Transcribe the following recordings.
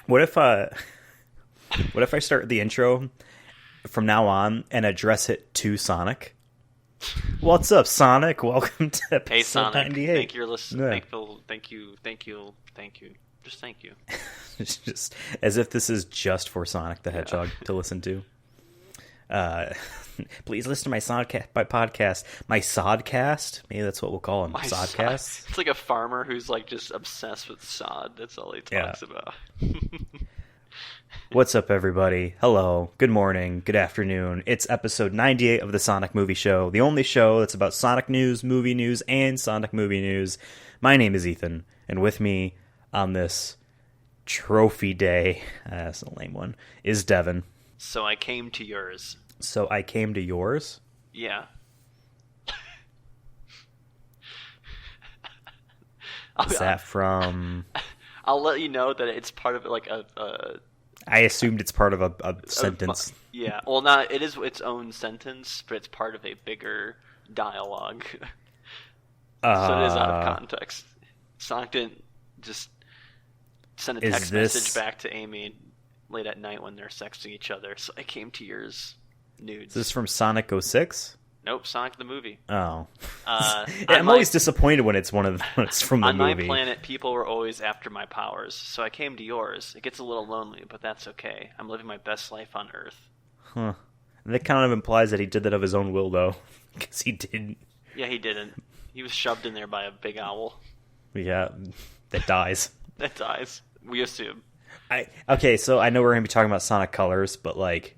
What if what if I start the intro from now on and address it to Sonic? What's up, Sonic? Welcome to episode Hey Sonic, 98. thank you for listening. Yeah. Thank you. Just thank you. It's just as if this is just for Sonic the Hedgehog to listen to. Please listen to my podcast, my Sodcast. Maybe that's what we'll call him. Sodcast. It's like a farmer who's like just obsessed with sod. That's all he talks about. What's up, everybody? Hello, good morning, good afternoon. It's episode 98 of the Sonic Movie Show, the only show that's about Sonic news, movie news, and Sonic movie news. My name is Ethan, and with me on this trophy day, that's a lame one, is Devon. So I came to yours. So I came to yours? Yeah. Is that from... I'll let you know that it's part of like a I assumed it's part of a sentence. Yeah, well, not. It is its own sentence, but it's part of a bigger dialogue. So it is out of context. Sonic didn't just send a text message back to Amy late at night when they're sexting each other. So I came to yours nudes. Is this from Sonic 06? Nope, Sonic the movie. Oh. I'm always disappointed when it's from the movie. On my planet, people were always after my powers, so I came to yours. It gets a little lonely, but that's okay. I'm living my best life on Earth. Huh. And that kind of implies that he did that of his own will, though. Because he didn't. Yeah, he didn't. He was shoved in there by a big owl. Yeah, that dies. That dies. We assume. Okay, so I know we're going to be talking about Sonic Colors, but, like...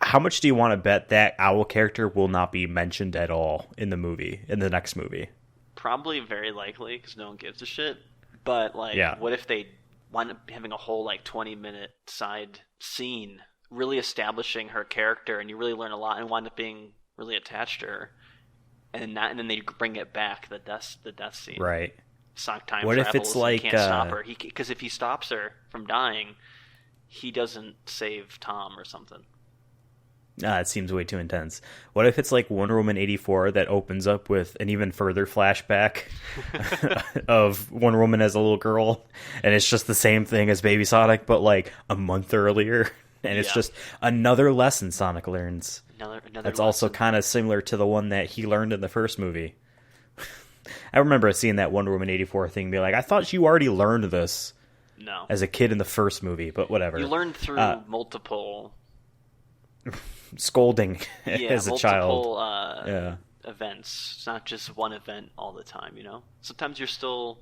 How much do you want to bet that owl character will not be mentioned at all in the movie, in the next movie? Probably very likely, because no one gives a shit. But, like, What if they wind up having a whole, like, 20-minute side scene really establishing her character, and you really learn a lot and wind up being really attached to her, and then they bring it back, the death scene. Right. Sonic time what travels, if it's like... he can't stop her. Because if he stops her from dying, he doesn't save Tom or something. It seems way too intense. What if it's like Wonder Woman 84 that opens up with an even further flashback of Wonder Woman as a little girl, and it's just the same thing as Baby Sonic, but like a month earlier, and it's just another lesson Sonic learns. Another That's lesson. Also kind of similar to the one that he learned in the first movie. I remember seeing that Wonder Woman 84 thing and be like, I thought you already learned this as a kid in the first movie, but whatever. You learned through multiple... scolding as a child. Events. It's not just one event all the time, you know? Sometimes you're still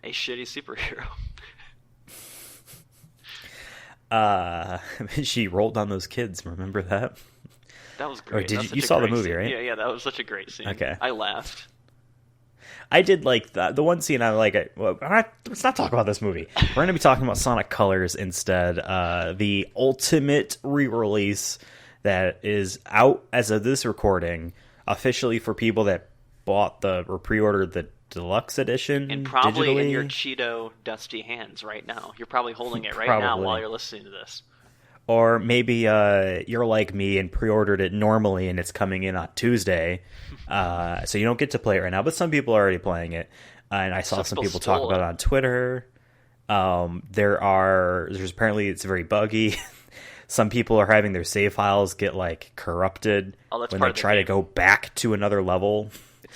a shitty superhero. She rolled on those kids, remember that? That was great. Or you saw the movie, scene. right? Yeah, that was such a great scene. Okay. I laughed. I did like the one scene I like. Let's not talk about this movie. We're going to be talking about Sonic Colors instead. The ultimate re-release that is out as of this recording, officially for people that bought or pre-ordered the deluxe edition, and probably digitally. In your Cheeto dusty hands right now. You're probably holding it right now while you're listening to this. Or maybe you're like me and pre-ordered it normally and it's coming in on Tuesday, so you don't get to play it right now. But some people are already playing it, and I saw some people talk about it on Twitter. There's apparently it's very buggy. Some people are having their save files get like corrupted when they try to go back to another level.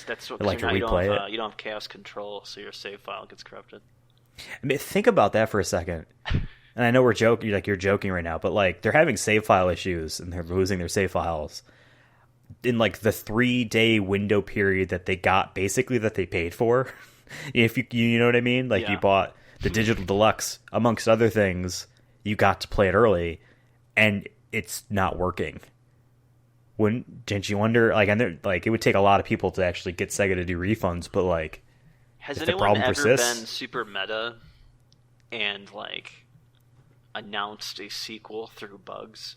That's what like to replay it. You don't have chaos control, so your save file gets corrupted. I mean, think about that for a second. And I know we're joking, like you're joking right now, but like they're having save file issues and they're losing their save files in like the 3-day window period that they got, basically that they paid for. If you know what I mean, like you bought the digital deluxe, amongst other things, you got to play it early, and it's not working. Didn't you wonder? Like, and like it would take a lot of people to actually get Sega to do refunds, but like, has if anyone the problem ever persists, been super meta and like announced a sequel through bugs?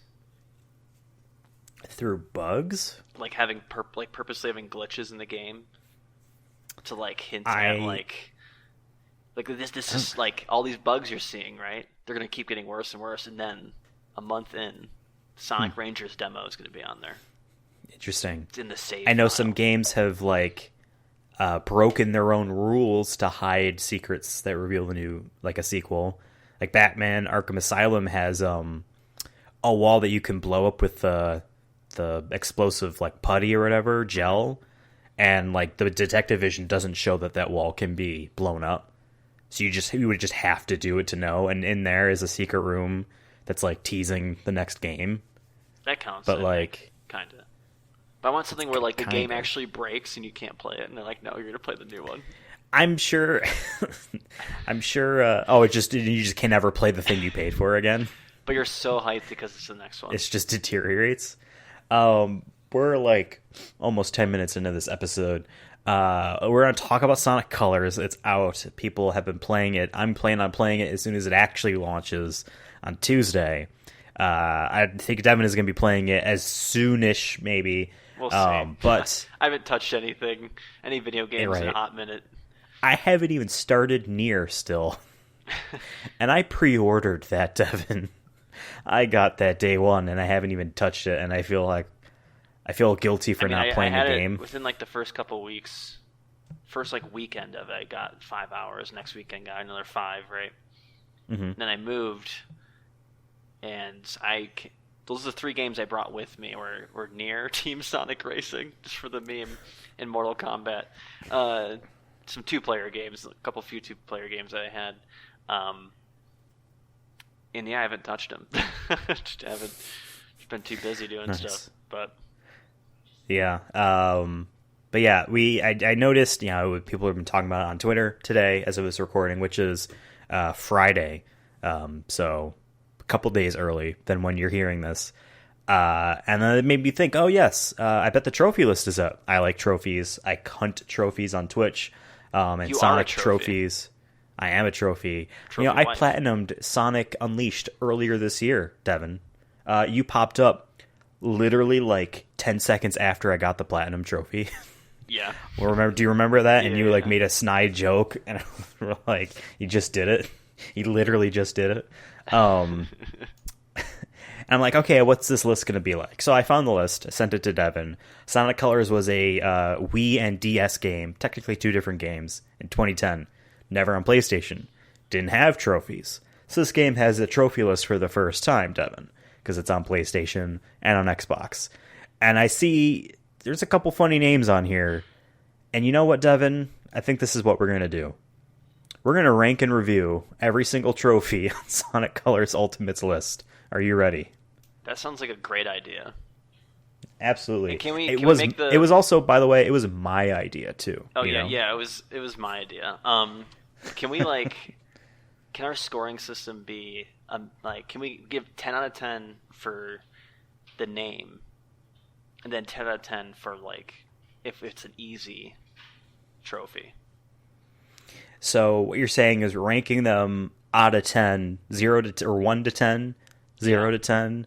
Through bugs? Like having purposely having glitches in the game to like hint at like this is like all these bugs you're seeing, right? They're gonna keep getting worse and worse, and then a month in, Sonic Rangers demo is gonna be on there. Interesting. It's in the save. I know file. some games have like broken their own rules to hide secrets that reveal a sequel. like Batman Arkham Asylum has a wall that you can blow up with the explosive like putty or whatever gel, and like the detective vision doesn't show that wall can be blown up. So you would just have to do it to know. And in there is a secret room that's like teasing the next game. That counts. But like, kind of. But I want something where like the game actually breaks and you can't play it, and they're like, "No, you're gonna play the new one." I'm sure. Oh, you just can never play the thing you paid for again. But you're so hyped because it's the next one. It just deteriorates. We're like almost 10 minutes into this episode. We're going to talk about Sonic Colors. It's out. People have been playing it. I'm planning on playing it as soon as it actually launches on Tuesday. I think Devon is going to be playing it as soonish, maybe. We'll see. But I haven't touched any video games in a hot minute. I haven't even started Nier still. And I pre-ordered that, Devon. I got that day one, and I haven't even touched it, and I feel guilty for not playing the game. Within like the first couple weeks, first like weekend of it, I got 5 hours. Next weekend, got another 5, right? Mm-hmm. Then I moved, and those are the 3 games I brought with me were Nier, Team Sonic Racing, just for the meme, and Mortal Kombat. Some 2-player games, a couple few 2-player games that I had. And yeah, I haven't touched them. Just been too busy doing stuff. But yeah, but yeah, I noticed, people have been talking about it on Twitter today as it was recording, which is Friday, so a couple days early than when you're hearing this. And then it made me think, oh yes, I bet the trophy list is up. I like trophies. I hunt trophies on Twitch, and you Sonic trophies. I am a trophy. I platinumed Sonic Unleashed earlier this year, Devon. You popped up literally like 10 seconds after I got the platinum trophy. Yeah. Do you remember that? Yeah, and you like made a snide joke, and we're like, you just did it. You literally just did it. And I'm like, okay, what's this list going to be like? So I found the list, sent it to Devon. Sonic Colors was a Wii and DS game, technically 2 different games, in 2010. Never on PlayStation. Didn't have trophies. So this game has a trophy list for the first time, Devon, because it's on PlayStation and on Xbox. And I see there's a couple funny names on here. And you know what, Devon? I think this is what we're going to do. We're going to rank and review every single trophy on Sonic Colors Ultimates list. Are you ready? That sounds like a great idea. Absolutely. It was also, by the way, it was my idea too. Oh yeah, it was my idea. Can we can our scoring system be can we give 10 out of 10 for the name, and then 10 out of 10 for if it's an easy trophy? So what you're saying is ranking them out of 10, 1 to 10, 0 to 10,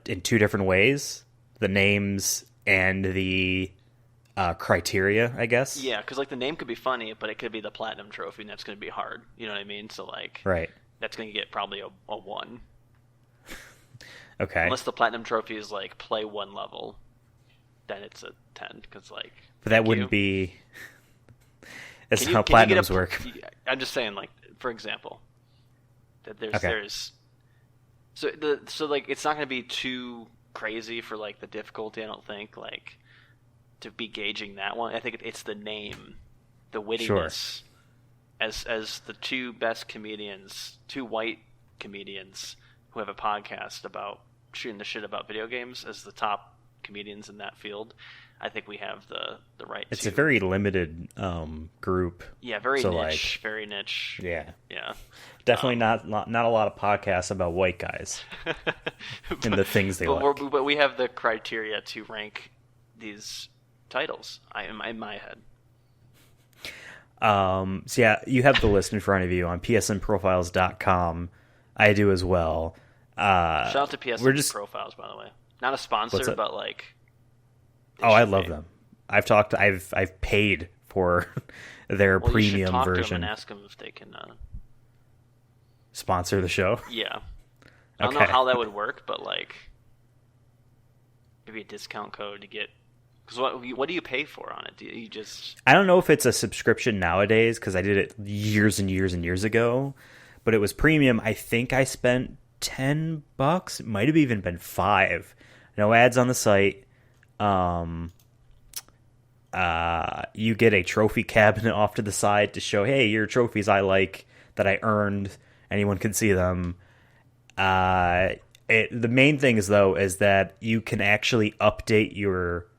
in 2 different ways. The names and the criteria, I guess. Yeah, because the name could be funny, but it could be the platinum trophy, and that's going to be hard. You know what I mean? So right. That's going to get probably a 1. Okay. Unless the platinum trophy is play 1 level, then it's a 10. Because but that wouldn't be. That's not how platinums work. I'm just saying, for example, that there's. So it's not going to be too crazy for the difficulty. I don't think to be gauging that one. I think it's the name, the wittiness, as the 2 best comedians, 2 white comedians who have a podcast about shooting the shit about video games as the top comedians in that field. I think we have the right. It's a very limited group. Yeah, very niche. Very niche. Yeah. Yeah. Definitely not a lot of podcasts about white guys and the things they like. But we have the criteria to rank these titles. In my head. So yeah, you have the list in front of you on psnprofiles.com. I do as well. Shout out to PSN Profiles, by the way. Not a sponsor, but I love them. I've paid for their premium you should talk version. To them and ask them if they can sponsor the show. Yeah, I don't know how that would work, but maybe a discount code to get. Because what do you pay for on it? Do you just? I don't know if it's a subscription nowadays because I did it years and years and years ago. but it was premium. I think I spent $10. It might have even been $5. No ads on the site. You get a trophy cabinet off to the side to show, hey, your trophies I like that I earned. Anyone can see them. The main thing is though is that you can actually update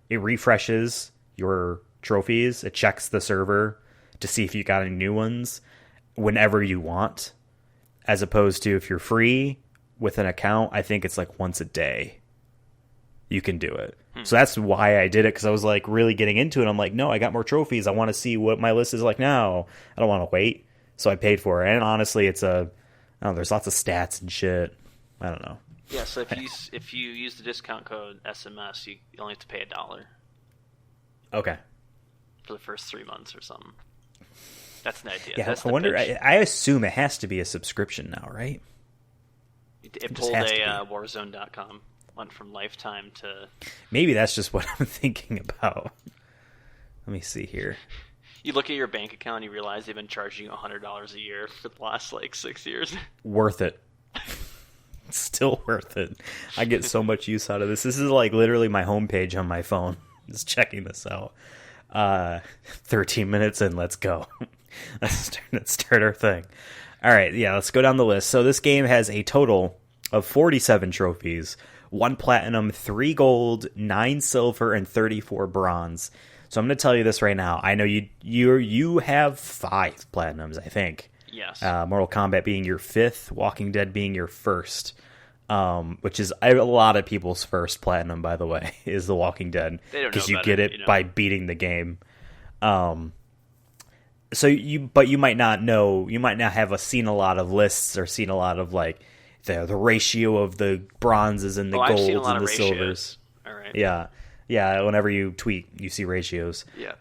it refreshes your trophies. It checks the server to see if you got any new ones whenever you want, as opposed to if you're free with an account, I think it's like once a day you can do it. So that's why I did it, because I was like really getting into it. I'm like, no, I got more trophies. I want to see what my list is like now. I don't want to wait. So I paid for it. And honestly, there's lots of stats and shit. I don't know. Yeah, so if you use the discount code SMS, you only have to pay $1. Okay. For the first 3 months or something. That's an idea. Yeah, That's I wonder. I assume it has to be a subscription now, right? It pulled a Warzone.com. Went from Lifetime to... Maybe that's just what I'm thinking about. Let me see here. You look at your bank account and you realize they've been charging you $100 a year for the last, 6 years. Worth it. Still worth it. I get so much use out of this. This is literally my homepage on my phone. Just checking this out. 13 minutes in, let's go. Let's start our thing. All right, yeah, let's go down the list. So this game has a total of 47 trophies, 1 platinum, 3 gold, 9 silver, and 34 bronze. So I'm going to tell you this right now. I know you have 5 platinums, I think. Yes. Mortal Kombat being your 5th, Walking Dead being your 1st, which is a lot of people's first platinum, by the way, is The Walking Dead, because you get it by beating the game. So you might not know, you might not have seen a lot of lists or seen a lot of the ratio of the bronzes and the golds and the silvers. All right. Yeah. Whenever you tweet, you see ratios. Yeah.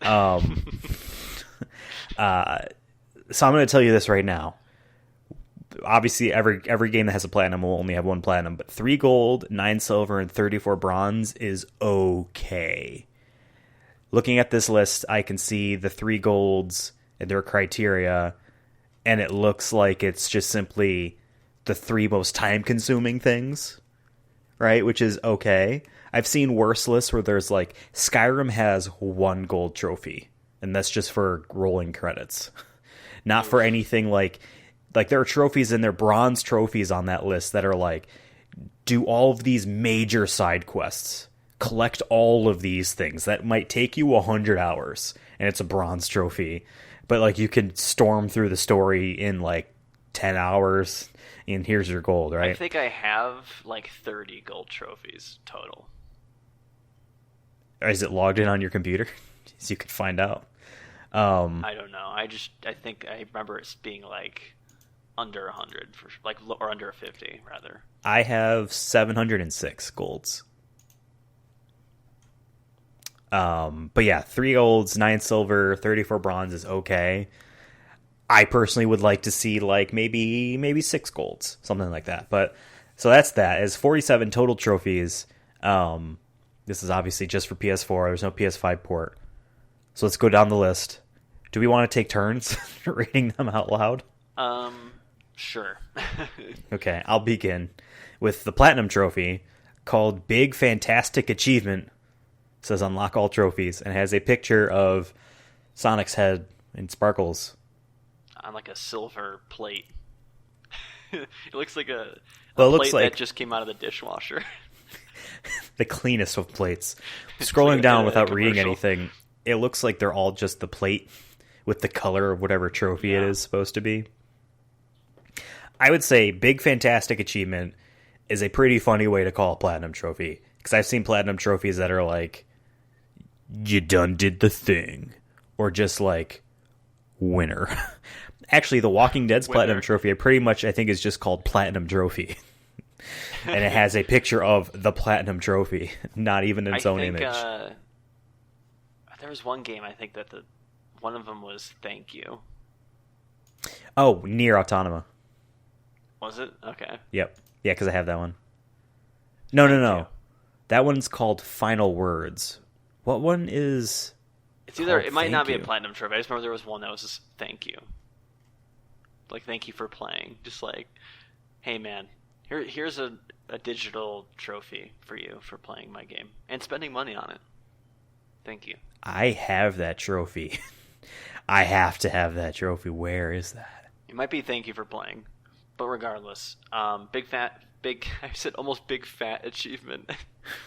So I'm going to tell you this right now. Obviously, every game that has a platinum will only have 1 platinum, but 3 gold, 9 silver, and 34 bronze is okay. Looking at this list, I can see the 3 golds and their criteria, and it looks like it's just simply the 3 most time-consuming things, right? Which is okay. I've seen worse lists where there's Skyrim has 1 gold trophy, and that's just for rolling credits. Not for anything like there are trophies and there are bronze trophies on that list that are do all of these major side quests, collect all of these things that might take you 100 hours, and it's a bronze trophy. But you can storm through the story in 10 hours, and here's your gold, right? I think I have 30 gold trophies total. Is it logged in on your computer? So you could find out. I don't know. I think I remember it being under 100 or under 50 rather. I have 706 golds. But yeah, 3 golds, 9 silver, 34 bronze is okay. I personally would like to see maybe 6 golds, something like that. But so that's that. It's 47 total trophies. This is obviously just for PS4. There's no PS5 port. So let's go down the list. Do we want to take turns reading them out loud? Sure. Okay, I'll begin with the Platinum Trophy, called Big Fantastic Achievement. It says unlock all trophies, and has a picture of Sonic's head and sparkles. On a silver plate. It looks like a plate looks that just came out of the dishwasher. The cleanest of plates. Scrolling down without reading anything, it looks like they're all just the plate with the color of whatever trophy it is supposed to be. I would say Big Fantastic Achievement is a pretty funny way to call a Platinum Trophy. Because I've seen Platinum Trophies that are you done did the thing. Or just winner. Actually, The Walking Dead's Platinum Trophy, I think is just called Platinum Trophy. And it has a picture of the Platinum Trophy, not even its own image. There was one game, I think, that one of them was Thank You. Oh, Nier Automata. Was it? Okay. Yep. Yeah, because I have that one. No. That one's called Final Words. What one is... It's either... It might not be a Platinum Trophy. I just remember there was one that was just Thank You. Like, thank you for playing. Just like, hey man, here's a digital trophy for you for playing my game and spending money on it. Thank you. I have that trophy. I have to have that trophy. Where is that? It might be thank you for playing, but regardless, I said almost big fat achievement,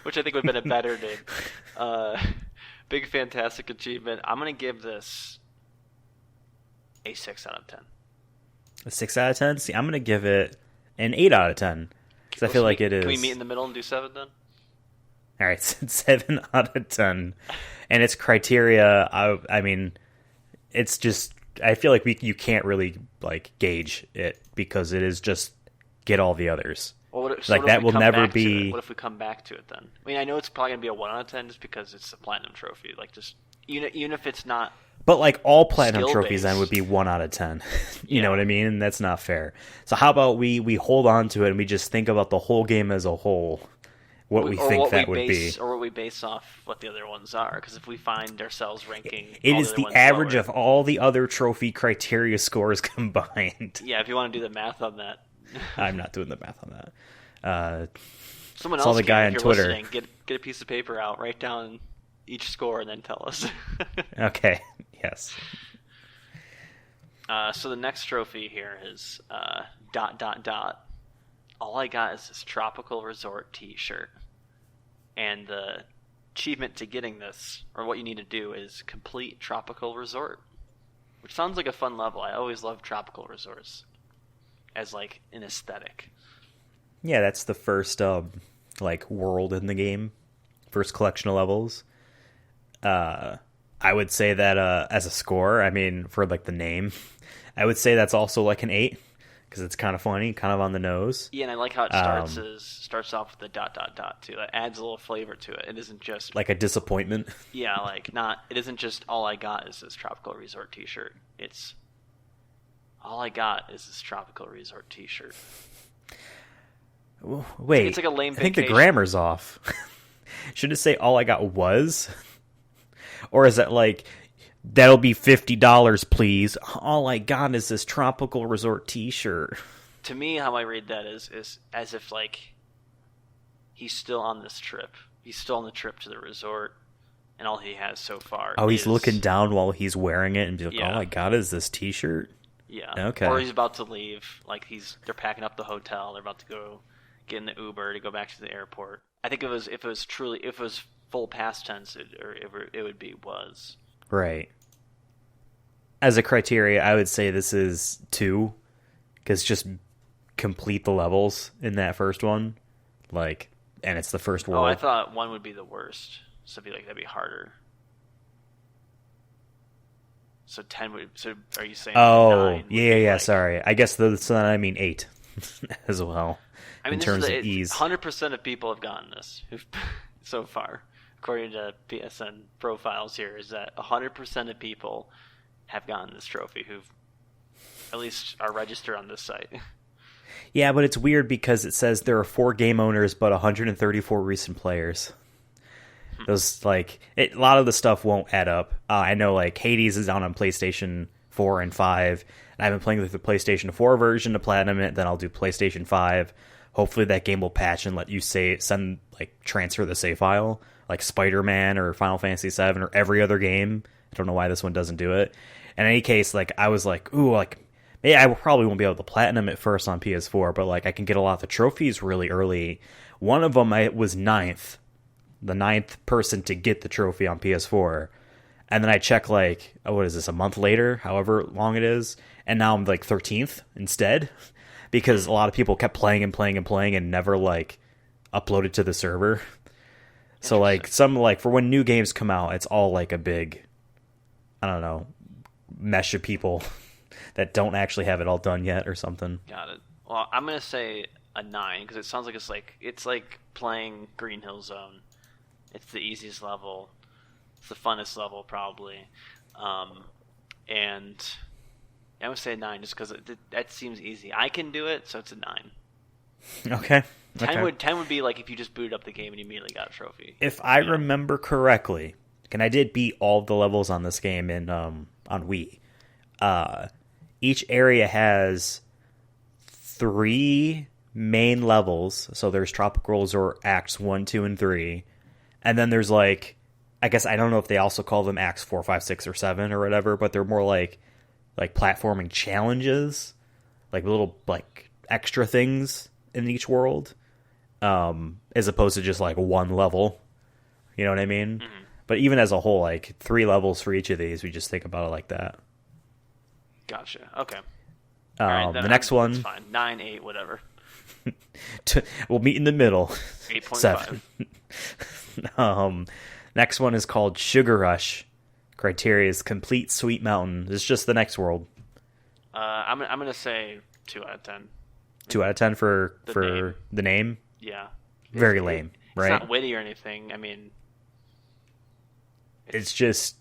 which I think would have been a better name. Big fantastic achievement. I'm gonna give this a 6 out of 10. A 6 out of 10? See, I'm gonna give it an 8 out of 10 because I feel like it is. Can we meet in the middle and do 7 then? All right, 7 out of 10, and its criteria. I mean, it's just. I feel like you can't really like gauge it because it is just get all the others. Well, that will never be. What if we come back to it then? I mean, I know it's probably gonna be a 1 out of 10 just because it's a platinum trophy. Like, just even if it's not. But like all platinum trophies then would be 1 out of 10. You know what I mean? And that's not fair. So how about we hold on to it and we just think about the whole game as a whole. What we think that would be. Or what we base off what the other ones are. Because if we find ourselves ranking... It is the average of all the other trophy criteria scores combined. Yeah, if you want to do the math on that. I'm not doing the math on that. Someone else can, if you're listening, get a piece of paper out, write down each score, and then tell us. Okay, yes. So the next trophy here is ... All I got is this Tropical Resort t-shirt. And the achievement to getting this, or what you need to do, is complete Tropical Resort. Which sounds like a fun level. I always love tropical resorts. As like an aesthetic. Yeah, that's the first like world in the game. First collection of levels. I would say that as a score, I mean, for like the name, I would say that's also like an 8. Because it's kind of funny, kind of on the nose. Yeah, and I like how it starts off with the ... too. That adds a little flavor to it. It isn't just like a disappointment. Yeah, like not. It isn't just all I got is this Tropical Resort T-shirt. It's all I got is this Tropical Resort T-shirt. Wait, it's like a lame vacation. I think the grammar's off. Should it say all I got was, or is that like? That'll be $50, please. All I got is this Tropical Resort t-shirt. To me, how I read that is as if, like, he's still on this trip. He's still on the trip to the resort, and all he has so far he's looking down while he's wearing it and be like, all I got is this t-shirt? Yeah. Okay. Or he's about to leave. Like, they're packing up the hotel. They're about to go get in the Uber to go back to the airport. I think if it was full past tense, it would be was. Right. As a criteria, I would say this is 2, because just complete the levels in that first one, like, and it's the first world. Oh, I thought 1 would be the worst, so that'd be harder. So 10 would. So are you saying? Oh, 9 yeah. Like, sorry, I guess so. Then I mean 8 as well. I mean, in terms of ease, 100% of people have gotten this so far, according to PSN profiles. Here is that 100% of people have gotten this trophy who at least are registered on this site. Yeah, but it's weird because it says there are 4 game owners but 134 recent players. Those a lot of the stuff won't add up. I know like Hades is out on PlayStation 4 and 5, and I've been playing with the PlayStation 4 version to platinum it, then I'll do PlayStation 5. Hopefully that game will patch and let you transfer the save file, like Spider-Man or Final Fantasy 7 or every other game. I don't know why this one doesn't do it. In any case, I was like, ooh, maybe I probably won't be able to platinum it first on PS4, but I can get a lot of the trophies really early. One of them I was 9th, the 9th person to get the trophy on PS4, and then I check what is this, a month later, however long it is, and now I'm 13th instead, because a lot of people kept playing and playing and playing and never uploaded to the server. So for when new games come out, it's all a big, I don't know, mesh of people that don't actually have it all done yet or something. Got it. Well, I'm gonna say a 9 because it sounds like it's like playing Green Hill Zone. It's the easiest level. It's the funnest level probably, and I'm gonna say a 9 just because that seems easy. I can do it, so it's a 9. Okay. 10 would be if you just booted up the game and you immediately got a trophy. If I remember correctly, and I did beat all the levels on this game on Wii. each area has 3 main levels. So there's Tropical Resort Acts 1, 2, and 3. And then there's like, I guess I don't know if they also call them Acts 4, 5, 6, or 7 or whatever, but they're more like platforming challenges, like little like extra things in each world, as opposed to just like one level. You know what I mean? Mm-hmm. But even as a whole, like 3 levels for each of these, we just think about it like that. Gotcha. Okay. All right, the next one, that's fine. 9, 8, whatever. We'll meet in the middle. 8.5. Next one is called Sugar Rush. Criteria is complete Sweet Mountain. It's just the next world. I'm gonna say 2 out of 10. 2 out of 10 for the name. Yeah. Very lame, right? It's not witty or anything. I mean, it's just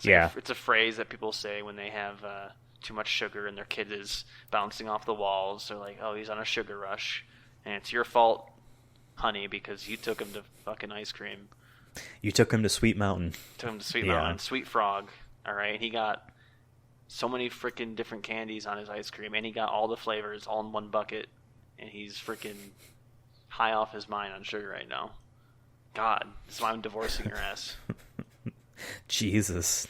it's a phrase that people say when they have too much sugar and their kid is bouncing off the walls. They're like, "Oh, he's on a sugar rush," and it's your fault, honey, because you took him to fucking ice cream. You took him to Sweet Mountain. Took him to Sweet Mountain. Sweet Frog. All right, he got so many freaking different candies on his ice cream, and he got all the flavors all in one bucket, and he's freaking high off his mind on sugar right now. God, that's why I'm divorcing your ass. Jesus.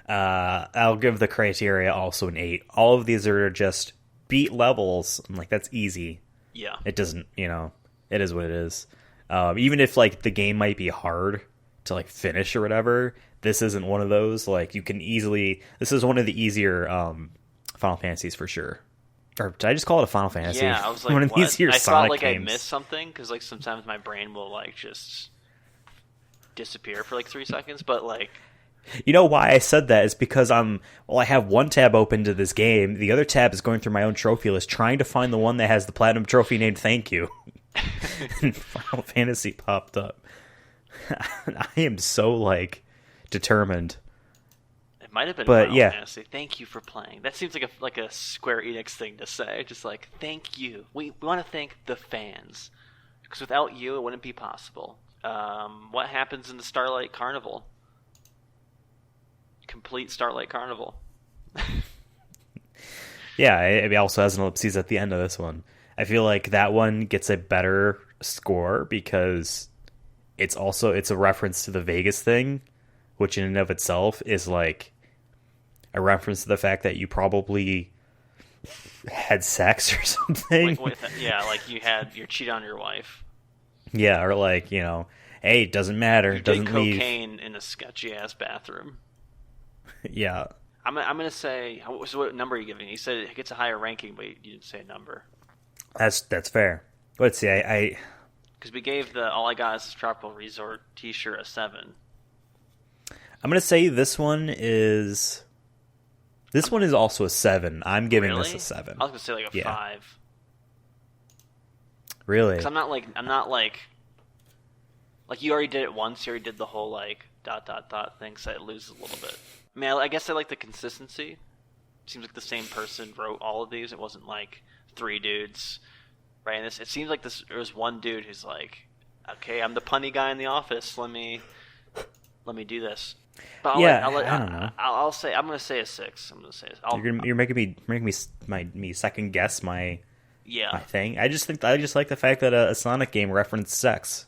I'll give the criteria also an 8. All of these are just beat levels. I'm like, that's easy. Yeah. It doesn't, it is what it is. Even if like the game might be hard to like finish or whatever, this isn't one of those. Like you can easily, this is one of the easier Final Fantasies for sure. Or did I just call it a Final Fantasy? Yeah, I was like, one of the easier I Sonic thought like games. I missed something because like sometimes my brain will like just disappear for like 3 seconds, but like. You know why I said that is because I have one tab open to this game. The other tab is going through my own trophy list, trying to find the one that has the platinum trophy named Thank You. And Final Fantasy popped up. I am so like determined. It might have been Final Fantasy. Thank you for playing. That seems like a Square Enix thing to say. Just like, thank you. We want to thank the fans because without you, it wouldn't be possible. What happens in the Starlight Carnival? Complete Starlight Carnival. Yeah, it also has an ellipses at the end of this one. I feel like that one gets a better score because it's a reference to the Vegas thing, which in and of itself is like a reference to the fact that you probably had sex or something. Like you're cheating on your wife. Yeah, or like, hey, it doesn't matter. You doesn't did cocaine in a sketchy ass bathroom. Yeah. I'm gonna say. So what number are you giving? You said it gets a higher ranking, but you didn't say a number. That's fair. Let's see. I because we gave the All I Got Is Tropical Resort T-shirt a 7. I'm gonna say this one is also a 7. I'm giving this a 7. I was gonna say like a 5. Really? Because I'm not like you already did it once. You already did the whole like ... thing, so it loses a little bit. I mean, I guess I like the consistency. Seems like the same person wrote all of these. It wasn't like 3 dudes, right? And it seems like there was one dude who's like, okay, I'm the punny guy in the office. Let me do this. But I don't know. I'll say I'm gonna say a 6. I'm gonna say you're making me second guess my thing. I just like the fact that a Sonic game referenced sex.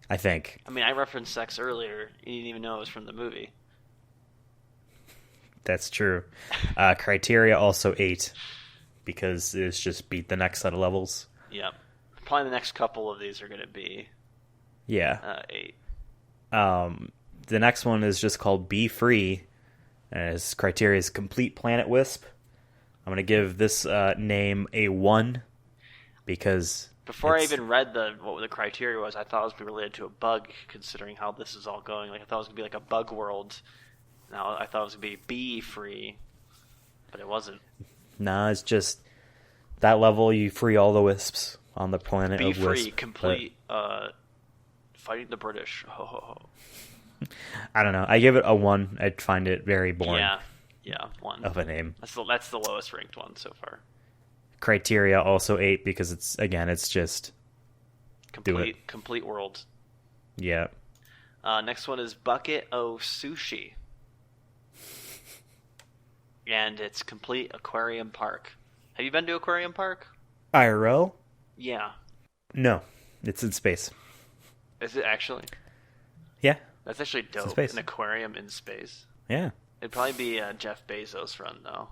I think. I mean, I referenced sex earlier. You didn't even know it was from the movie. That's true. Criteria also 8 because it's just beat the next set of levels. Yep. Probably the next couple of these are going to be 8. The next one is just called Be Free. And its criteria is complete Planet Wisp. I'm going to give this name a 1 because... Before I even read what the criteria was, I thought it was related to a bug, considering how this is all going. Like I thought it was going to be like a bug world. Now I thought it was going to be free, but it wasn't. Nah, it's just that level. You free all the wisps on the planet of Wisp. Be free, complete. Fighting the British. Ho ho ho. I don't know. I give it a 1. I find it very boring. Yeah, 1 of a name. That's the lowest ranked one so far. Criteria also 8 because it's just complete world. Yeah. Next one is Bucket O Sushi. and it's complete aquarium park. Have you been to Aquarium Park? IRL? Yeah. No, it's in space. Is it actually? Yeah. That's actually dope. An aquarium in space. Yeah. It'd probably be a Jeff Bezos run, though.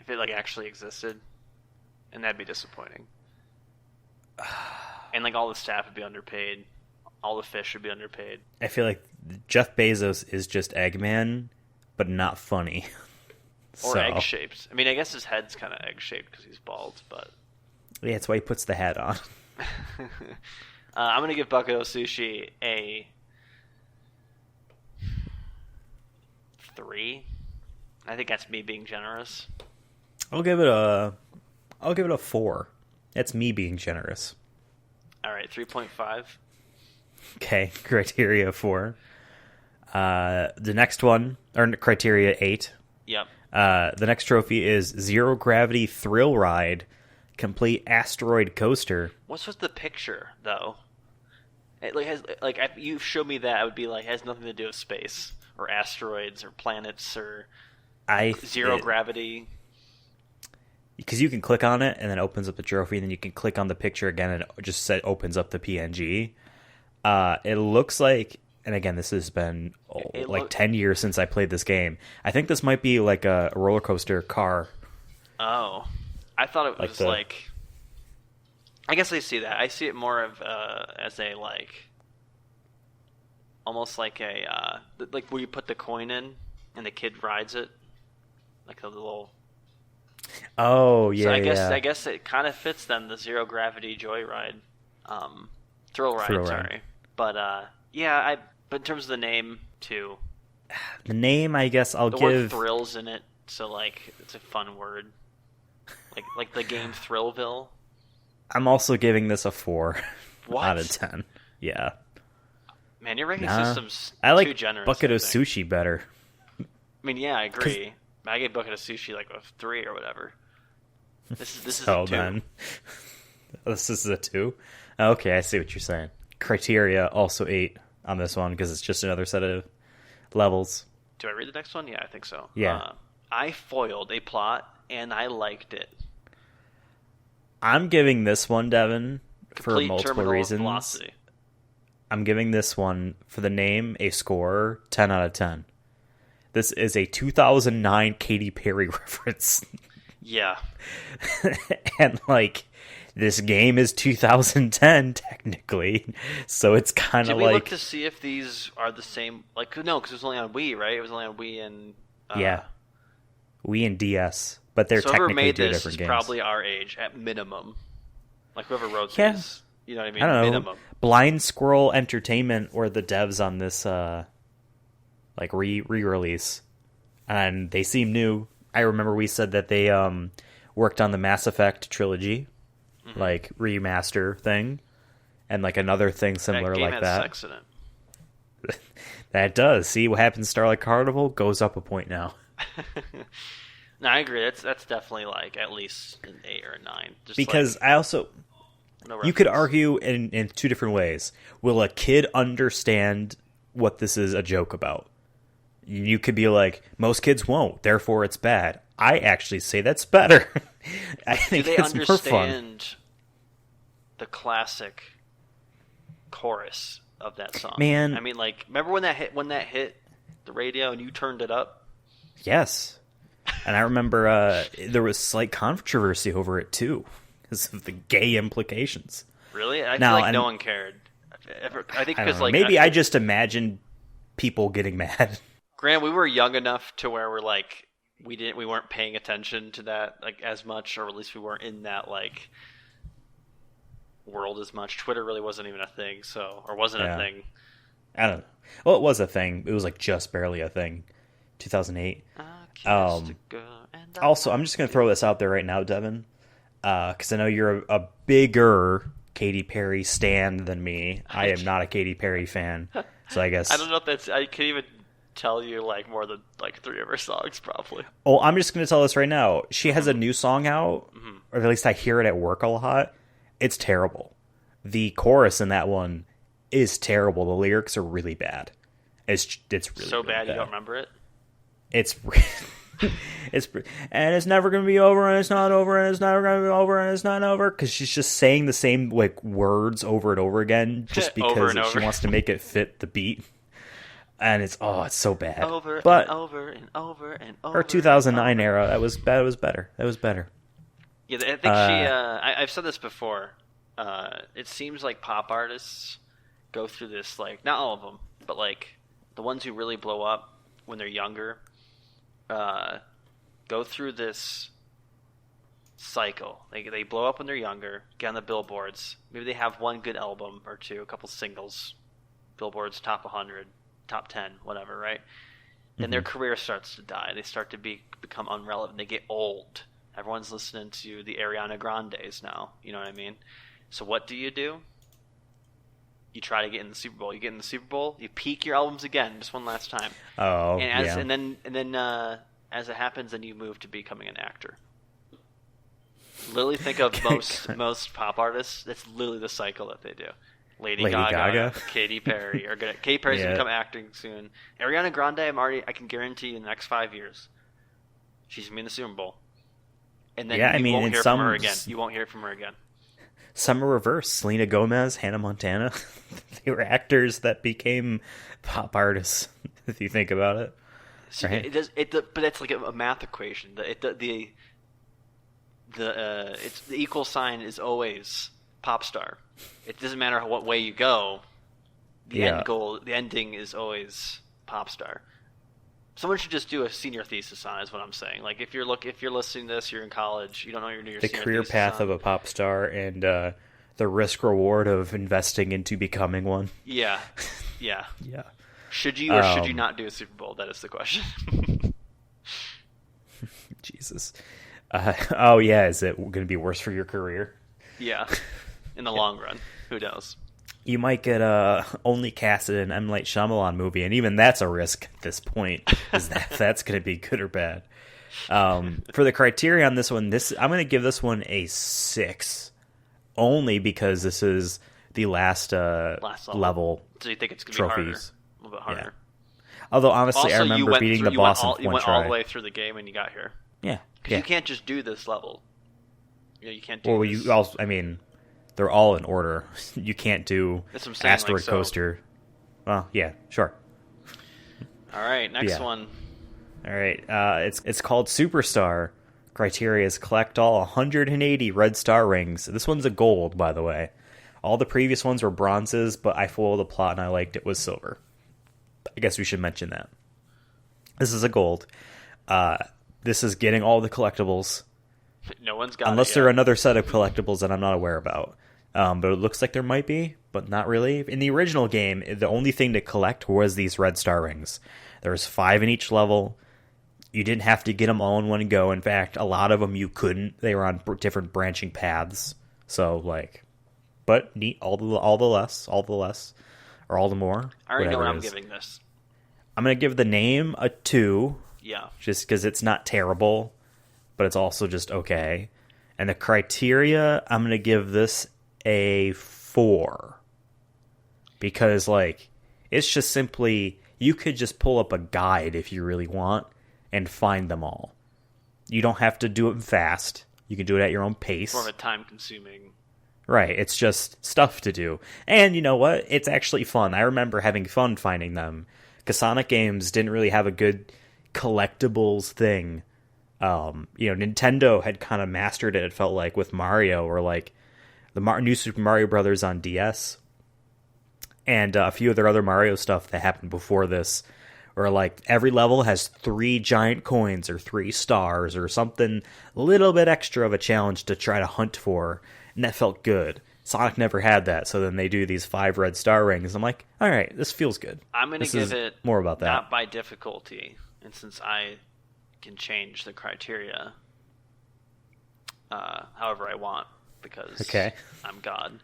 If it, like, actually existed. And that'd be disappointing. And, like, all the staff would be underpaid. All the fish would be underpaid. I feel like Jeff Bezos is just Eggman, but not funny. Or egg-shaped. I mean, I guess his head's kind of egg-shaped because he's bald, but... Yeah, that's why he puts the hat on. I'm going to give Bucket of Sushi a 3. I think that's me being generous. I'll give it a 4. That's me being generous. All right, 3.5. Okay, criteria 4. The next one, or criteria 8. Yep. The next trophy is Zero Gravity Thrill Ride, complete asteroid coaster. What's with the picture though? It has you showed me that, I would be like, it has nothing to do with space or asteroids or planets or zero gravity. Because you can click on it and then it opens up the trophy, and then you can click on the picture again and it just opens up the PNG. It looks like, and again, this has been 10 years since I played this game. I think this might be like a roller coaster car. Oh, I thought it was like I guess I see that. I see it more of as a almost like a like where you put the coin in and the kid rides it, like a little. Oh yeah. So I guess it kind of fits then, the zero gravity joyride, thrill ride. Sorry, but but in terms of the name too. The name, I guess I'll give. The word "thrills" in it, so it's a fun word. Like the game Thrillville. I'm also giving this a 4 what? out of 10. Yeah. Man, your ranking system's I like too generous. Bucket of Sushi better. I mean, yeah, I agree. I gave Bucket of Sushi like a 3 or whatever. This is a 2. Man. This is a 2? Okay, I see what you're saying. Criteria, also 8 on this one, because it's just another set of levels. Do I read the next one? Yeah, I think so. Yeah. I foiled a plot, and I liked it. I'm giving this one, Devon, for multiple reasons. Velocity. I'm giving this one, for the name, a score 10 out of 10. This is a 2009 Katy Perry reference. Yeah. And, this game is 2010, technically. So it's kind of like... Did we look to see if these are the same? No, because it was only on Wii, right? It was only on Wii and... Yeah. Wii and DS. But they're technically two different games. Probably our age, at minimum. Like, whoever wrote these, you know what I mean? I don't know. Minimum. Blind Squirrel Entertainment were the devs on this, re-release. And they seem new. I remember we said that they worked on the Mass Effect trilogy, remaster thing. And, another thing similar like that. That game has sex in it. That does. See what happens in Starlight Carnival? Goes up a point now. No, I agree. That's definitely at least an 8 or a 9. Just because I also, you could argue in two different ways. Will a kid understand what this is a joke about? You could be like, most kids won't, therefore it's bad. I actually say that's better. I think it's more fun. Do they understand the classic chorus of that song? Man, I mean, remember when that hit the radio and you turned it up? Yes. And I remember there was slight controversy over it, too, because of the gay implications. Really? I feel like no one cared. I think because, maybe I just imagined people getting mad. Grant, we were young enough to where we weren't paying attention to that, as much, or at least we weren't in that, world as much. Twitter really wasn't even a thing, or wasn't a thing. I don't know. Well, it was a thing. It was, just barely a thing. 2008. Also, I'm just going to throw this out there right now, Devon, because I know you're a bigger Katy Perry stan than me. I am not a Katy Perry fan, so I guess... I don't know if I can even tell you, more than, 3 of her songs, probably. Oh, I'm just going to tell this right now. She has a new song out, or at least I hear it at work a lot. It's terrible. The chorus in that one is terrible. The lyrics are really bad. It's really so really bad you don't remember it? It's it's never going to be over, and it's not over, and it's never going to be over, and it's not over, because she's just saying the same like words over and over again, just because she wants to make it fit the beat. And it's so bad. But and over and over and over. Her 2009 era, that was better. That was better. Yeah, I think I've said this before. It seems like pop artists go through this, like, not all of them, but like the ones who really blow up when they're younger, go through this cycle. They blow up when they're younger, get on the billboards. Maybe they have one good album or two, a couple singles, billboards top 100. Top 10, whatever, right? Then their career starts to die. They start to become unrelevant. They get old. Everyone's listening to the Ariana Grandes now. You know what I mean? So what do? You try to get in the Super Bowl. You get in the Super Bowl. You peak your albums again, just one last time. Oh, and then as it happens, then you move to becoming an actor. Literally, think of most pop artists. That's literally the cycle that they do. Lady Gaga, Katy Perry Katy Perry's gonna become acting soon. Ariana Grande, I can guarantee in the next 5 years, she's gonna be in the Super Bowl, and then you won't hear from her again. You won't hear from her again. Some are reversed. Selena Gomez, Hannah Montana, they were actors that became pop artists. If you think about it, right? But it's like a math equation. The equal sign is always pop star. It doesn't matter what way you go. The end goal, the ending is always pop star. Someone should just do a senior thesis on it, is what I'm saying. Like if you're listening to this, you're in college, you don't know you're doing your the senior career thesis path on. of a pop star and the risk reward of investing into becoming one. Yeah. Should you should you not do a Super Bowl? That is the question. Jesus. Is it going to be worse for your career? Yeah. In the long run, who knows? You might get only casted in an M. Night Shyamalan movie, and even that's a risk at this point. Is that's going to be good or bad? For the criteria on this one, I'm going to give this one a 6, only because this is the last level. So you think it's going to be harder, a little bit harder? Yeah. Although honestly, also, I remember beating the boss in one try. You went all the way through the game and you got here. Yeah, because you can't just do this level. You can't do. This. You also, they're all in order. You can't do Asteroid Coaster. Well, yeah, sure. All right, next one. All right, it's called Superstar. Criteria is collect all 180 red star rings. This one's a gold, by the way. All the previous ones were bronzes, but I followed the plot and I liked it was silver. I guess we should mention that. This is a gold. This is getting all the collectibles. No one's got unless there are another set of collectibles that I'm not aware about. But it looks like there might be, but not really. In the original game, the only thing to collect was these red star rings. There was 5 in each level. You didn't have to get them all in one go. In fact, a lot of them you couldn't. They were on different branching paths. So, but neat. All the less, or all the more. I already know what I'm giving this. I'm going to give the name a 2. Yeah. Just because it's not terrible, but it's also just okay. And the criteria, I'm going to give this a 4. Because, it's just simply, you could just pull up a guide if you really want and find them all. You don't have to do it fast. You can do it at your own pace. More of a time-consuming. Right, it's just stuff to do. And you know what? It's actually fun. I remember having fun finding them. Because Sonic games didn't really have a good collectibles thing. Nintendo had kind of mastered it felt like, with Mario, or the new Super Mario Brothers on DS, and a few of their other Mario stuff that happened before this, where every level has 3 giant coins or 3 stars or something a little bit extra of a challenge to try to hunt for, and that felt good. Sonic never had that, so then they do these 5 red star rings. I'm like, all right, this feels good. I'm going to give it more about that, not by difficulty, and since I can change the criteria however I want, because I'm God.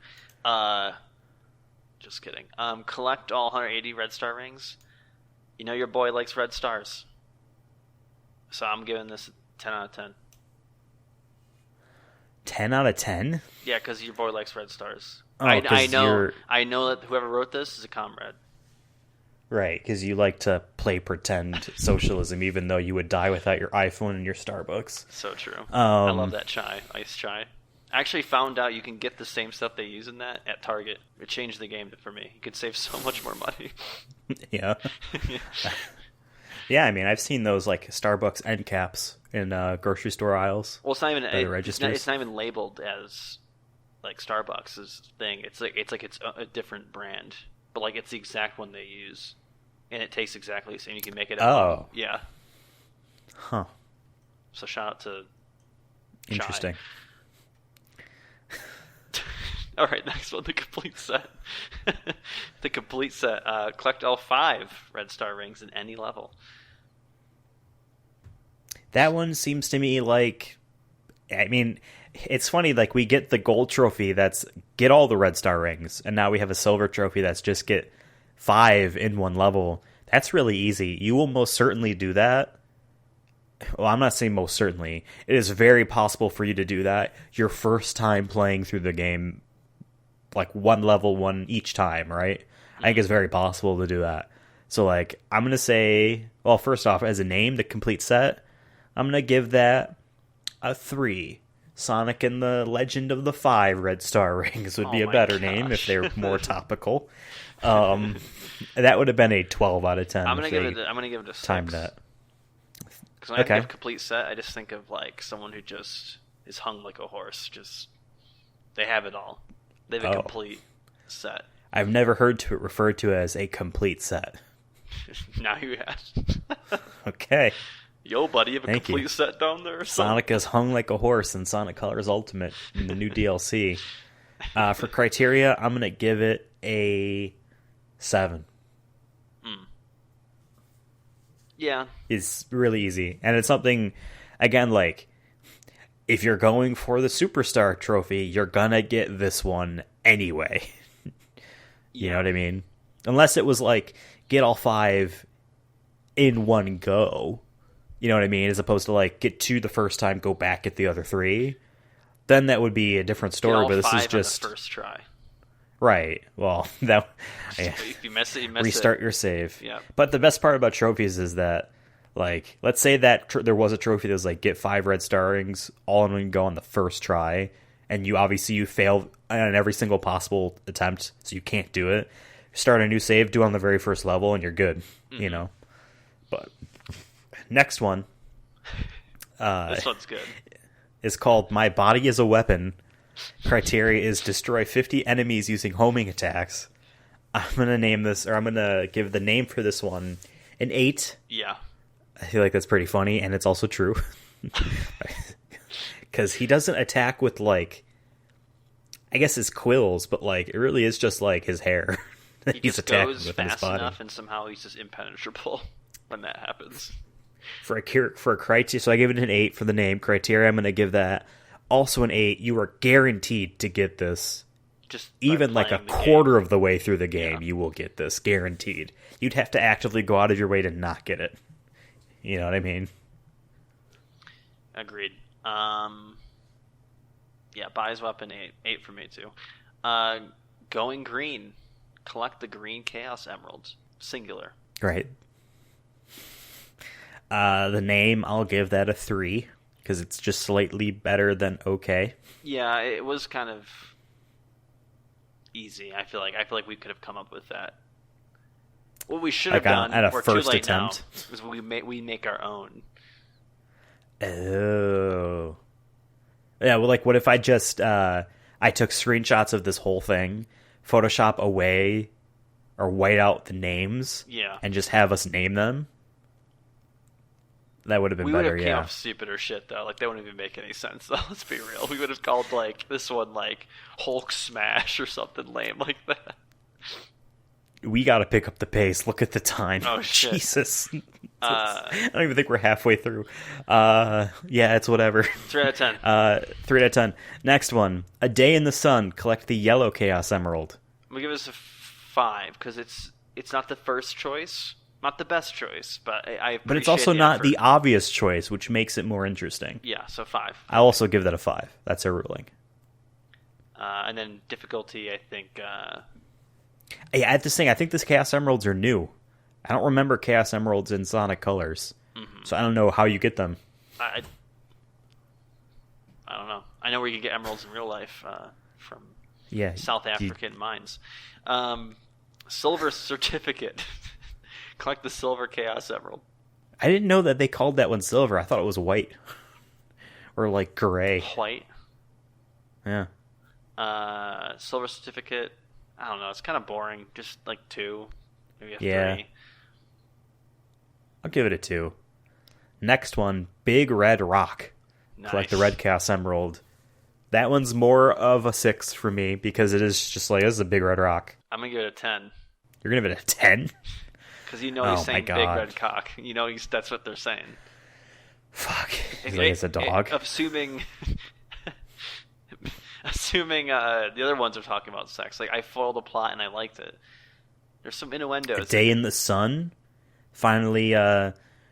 Just kidding. Collect all 180 red star rings. You know your boy likes red stars, so I'm giving this 10 out of 10. 10 out of 10? Yeah, because your boy likes red stars. Oh, I know that whoever wrote this is a comrade. Right, because you like to play pretend socialism, even though you would die without your iPhone and your Starbucks. So true. I love that chai, iced chai. I actually found out you can get the same stuff they use in that at Target. It changed the game for me. You could save so much more money. Yeah. Yeah, I mean, I've seen those like Starbucks end caps in grocery store aisles. Well, it's not even registers. it's not even labeled as like Starbucks' thing. It's a different brand, but like it's the exact one they use, and it tastes exactly the same. You can make it at home. Yeah. Huh. So shout out to Interesting. All right, next one, the complete set. The complete set. Collect all 5 red star rings in any level. That one seems to me like, I mean, it's funny, like we get the gold trophy that's get all the red star rings, and now we have a silver trophy that's just get 5 in one level. That's really easy. You will most certainly do that. Well, I'm not saying most certainly. It is very possible for you to do that your first time playing through the game, like one level, one each time, right? I think it's very possible to do that. So, like, I'm going to say, well, first off, as a name, the complete set, I'm going to give that a 3. Sonic and the Legend of the 5 Red Star Rings would be a better name if they were more topical. That would have been a 12 out of 10. I'm going to give it a 6. Time that. Because when I think of complete set, I just think of like someone who just is hung like a horse. Just they have it all. They have a complete set. I've never heard it referred to as a complete set. Now you have. Okay. Yo, buddy, you have a complete set down there or something? Sonic is hung like a horse in Sonic Colors Ultimate in the new DLC. For criteria, I'm going to give it a 7. Yeah. It's really easy. And it's something, again, like, if you're going for the Superstar trophy, you're going to get this one anyway. You know what I mean? Unless it was like, get all 5 in one go. You know what I mean? As opposed to like, get 2 the first time, go back at the other 3. Then that would be a different story, but this is just on the first try. Right. Well, that if you miss it, you miss restart your save. Yeah. But the best part about trophies is that, like, let's say that there was a trophy that was like get 5 red star rings all in one go on the first try, and you fail on every single possible attempt, so you can't do it. Start a new save, do it on the very first level, and you're good. Mm-hmm. You know. But next one. This one's good. Is called My Body is a Weapon. Criteria is destroy 50 enemies using homing attacks. I'm going to name this, or I'm going to give the name for this one an 8. Yeah. I feel like that's pretty funny, and it's also true. Because he doesn't attack with, like, I guess his quills, but, like, it really is just, like, his hair. He just goes fast enough, and somehow he's just impenetrable when that happens. For a criteria, so I give it an 8 for the name. Criteria, I'm going to give that also an 8. You are guaranteed to get this. Just even like a quarter of the way through the game, you will get this, guaranteed. You'd have to actively go out of your way to not get it. You know what I mean? Agreed. Yeah, buys weapon 8 for me too. Going green, collect the green Chaos Emeralds, singular. Right. The name, I'll give that a 3 because it's just slightly better than okay. Yeah, it was kind of easy. I feel like we could have come up with that. What we should have done at a we're first too late attempt now, is we make our own. Oh. Yeah, well, like, what if I just I took screenshots of this whole thing, Photoshop away or white out the names, and just have us name them? That would have been better, We would have came up stupider shit, though. Like, that wouldn't even make any sense, though. Let's be real. We would have called, like, this one, like, Hulk Smash or something lame like that. We gotta pick up the pace. Look at the time. Oh, shit. Jesus. I don't even think we're halfway through. Yeah, it's whatever. 3 out of 10. 3 out of 10. Next one. A Day in the Sun. Collect the yellow Chaos Emerald. I'm gonna give this a 5, because it's not the first choice. Not the best choice, but I appreciate But it's also not effort. the obvious choice, which makes it more interesting. Yeah, so 5. I'll also give that a 5. That's a ruling. And then difficulty, I think... Yeah, at this thing, I think these Chaos Emeralds are new. I don't remember Chaos Emeralds in Sonic colors, so I don't know how you get them. I don't know. I know where you can get emeralds in real life from South African mines. Silver certificate. Collect the silver Chaos Emerald. I didn't know that they called that one silver. I thought it was white. Or like gray. White? Yeah. Silver certificate. I don't know. It's kind of boring. Just like 2. Maybe a 3. I'll give it a 2. Next one, Big Red Rock. Nice. Collect the red Chaos Emerald. That one's more of a 6 for me because it is just like, this is a big red rock. I'm going to give it a 10. You're going to give it a 10? Because he's saying big red cock. That's what they're saying. Fuck. It's a dog. Assuming the other ones are talking about sex. Like, I followed the plot and I liked it. There's some innuendos. A Day in the Sun. Finally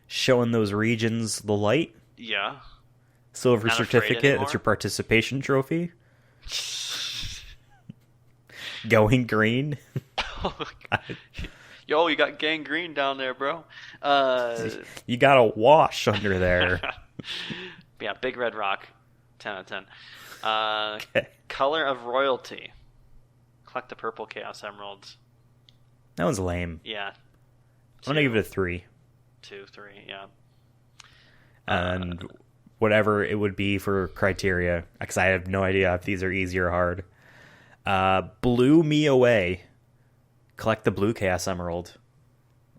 showing those regions the light. Yeah. Silver certificate. It's your participation trophy. Going green. Oh, God. Yo, you got gangrene down there, bro. You got a wash under there. Yeah, Big Red Rock. 10 out of 10. Okay. Color of Royalty. Collect the purple Chaos Emeralds. That one's lame. Yeah. I'm going to give it a 3. 2, 3, yeah. And whatever it would be for criteria, because I have no idea if these are easy or hard. Blew Me Away. Collect the blue Chaos Emerald.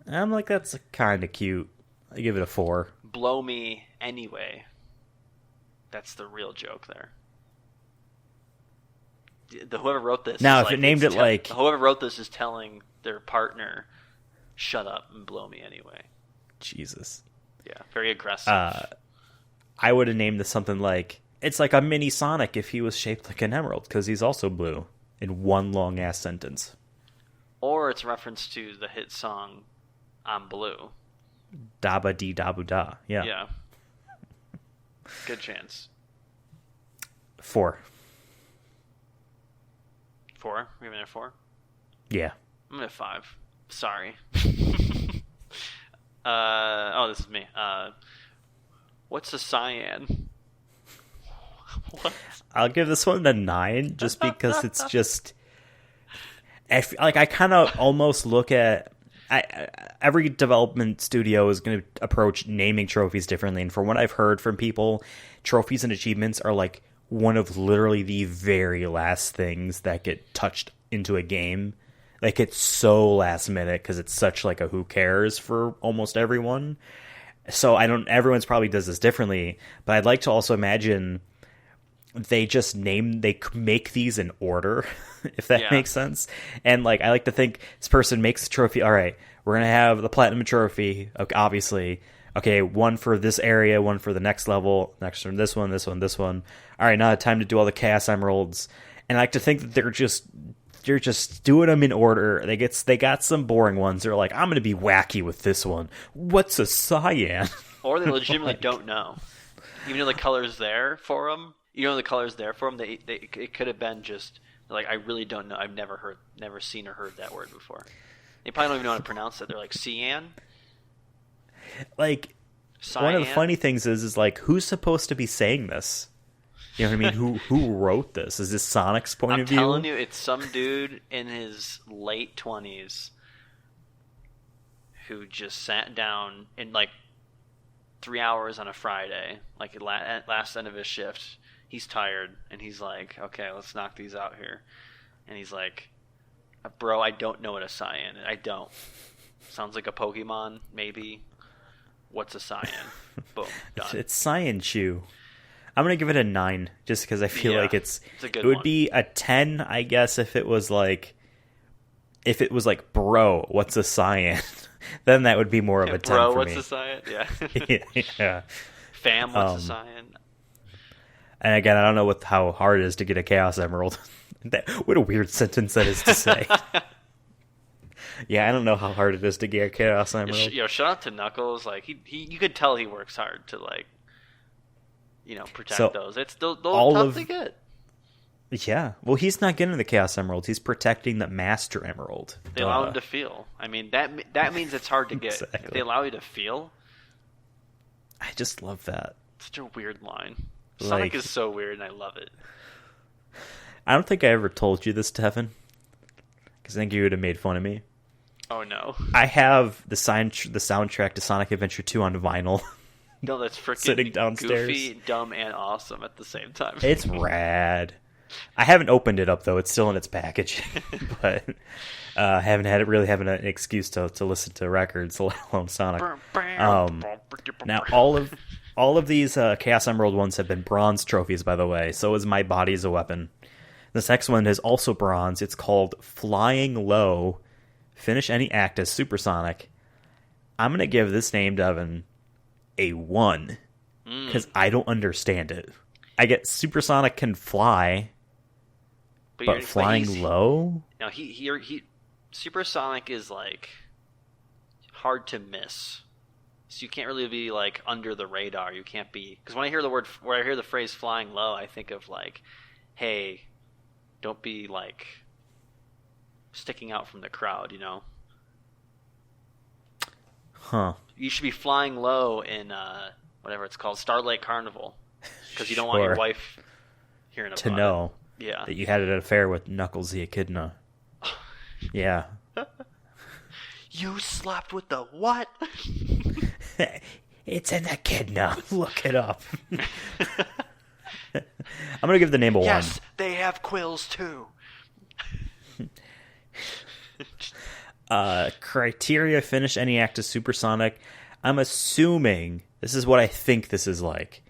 I'm like, that's kind of cute. I give it a 4. Blow Me Anyway. That's the real joke there. Whoever wrote this... Now, if it named it like... Whoever wrote this is telling their partner, shut up and blow me anyway. Jesus. Yeah, very aggressive. I would have named this something like, it's like a mini Sonic if he was shaped like an emerald, because he's also blue, in one long-ass sentence. Or it's a reference to the hit song, I'm Blue. Daba dee dabu da. Yeah. Yeah. Good chance. 4. 4? We're giving it a 4? Yeah. I'm at 5. Sorry. This is me. What's a cyan? What? I'll give this one a 9, just because it's just... I kind of almost look at... every development studio is going to approach naming trophies differently, and from what I've heard from people, trophies and achievements are like one of literally the very last things that get touched into a game. Like, it's so last minute because it's such like a who cares for almost everyone. So everyone's probably does this differently, but I'd like to also imagine they make these in order, if that makes sense. And like, I like to think this person makes the trophy. All right, we're going to have the platinum trophy. Okay, obviously. Okay, one for this area, one for the next level, next from this one, this one, this one. All right, now time to do all the Chaos Emeralds. And I like to think that they're just doing them in order. They got some boring ones. They're like, I'm going to be wacky with this one. What's a cyan? Or they legitimately don't know. Even though the color's there for them, it could have been just like, I really don't know. I've never seen or heard that word before. They probably don't even know how to pronounce it. They're like, cyan? Like, cyan? One of the funny things is like, who's supposed to be saying this? You know what I mean? Who wrote this? Is this Sonic's point of view? I'm telling you, it's some dude in his late 20s who just sat down in like 3 hours on a Friday, like at last end of his shift. He's tired, and he's like, okay, let's knock these out here. And he's like, bro, I don't know what a cyan is. I don't. Sounds like a Pokemon, maybe. What's a cyan? Boom, done. It's Cyan Chew. I'm going to give it a 9, just because I feel like it would be a 10, I guess, if it was like, bro, what's a cyan? Then that would be more of a 10 bro, for what's me. a cyan? Yeah. Yeah. Fam, what's a cyan? And again, I don't know how hard it is to get a Chaos Emerald. What a weird sentence that is to say. Yeah, I don't know how hard it is to get a Chaos Emerald. Shout out to Knuckles. Like, you could tell he works hard to, like, protect those. It's they're tough to get. Yeah. Well, he's not getting the Chaos Emeralds. He's protecting the Master Emerald. They allow him to feel. I mean, that means it's hard to get. Exactly. If they allow you to feel. I just love that. Such a weird line. Sonic is so weird, and I love it. I don't think I ever told you this, Devon, because I think you would have made fun of me. Oh, no. I have the soundtrack to Sonic Adventure 2 on vinyl. No, that's freaking sitting downstairs. Goofy, dumb, and awesome at the same time. It's rad. I haven't opened it up, though. It's still in its package. But haven't an excuse to listen to records, let alone Sonic. Now, all of these Chaos Emerald ones have been bronze trophies, by the way. So is My Body as a Weapon. This next one is also bronze. It's called Flying Low. Finish any act as Supersonic. I'm going to give this name, Devon, a 1. Because I don't understand it. I get Supersonic can fly, but flying low? No, Supersonic is, like, hard to miss. So you can't really be, like, under the radar. You can't be... Because when I hear the phrase flying low, I think of, like, hey, don't be, like, sticking out from the crowd, you know? Huh. You should be flying low in, whatever it's called, Starlight Carnival. Because you don't want your wife hearing about it. To know that you had an affair with Knuckles the Echidna. Yeah. You slept with the what? It's an echidna. Look it up. I'm going to give the name a 1. Yes, they have quills too. Criteria finish any act as Supersonic. I'm assuming, this is what I think this is like.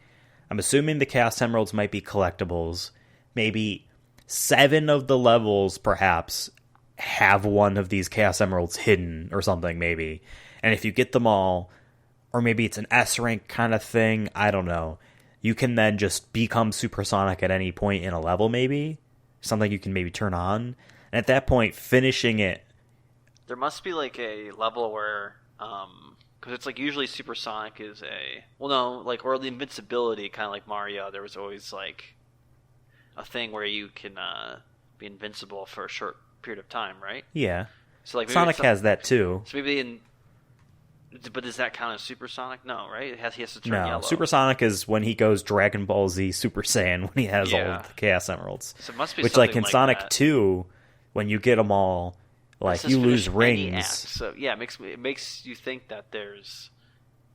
I'm assuming the Chaos Emeralds might be collectibles. Maybe 7 of the levels, perhaps, have one of these Chaos Emeralds hidden or something, maybe. And if you get them all, or maybe it's an S rank kind of thing, I don't know. You can then just become Supersonic at any point in a level, maybe. Something you can maybe turn on. And at that point, finishing it. There must be like a level where, because it's like usually Supersonic is or the invincibility, kind of like Mario. There was always like a thing where you can be invincible for a short period of time, right? Yeah. So like Sonic has that too. So maybe but does that count as Supersonic? No, right? He has to turn yellow. Supersonic is when he goes Dragon Ball Z Super Saiyan when he has all of the Chaos Emeralds. So it must be which, something like in like Sonic that. 2, when you get them all, like you lose rings. So yeah, it makes you think that there's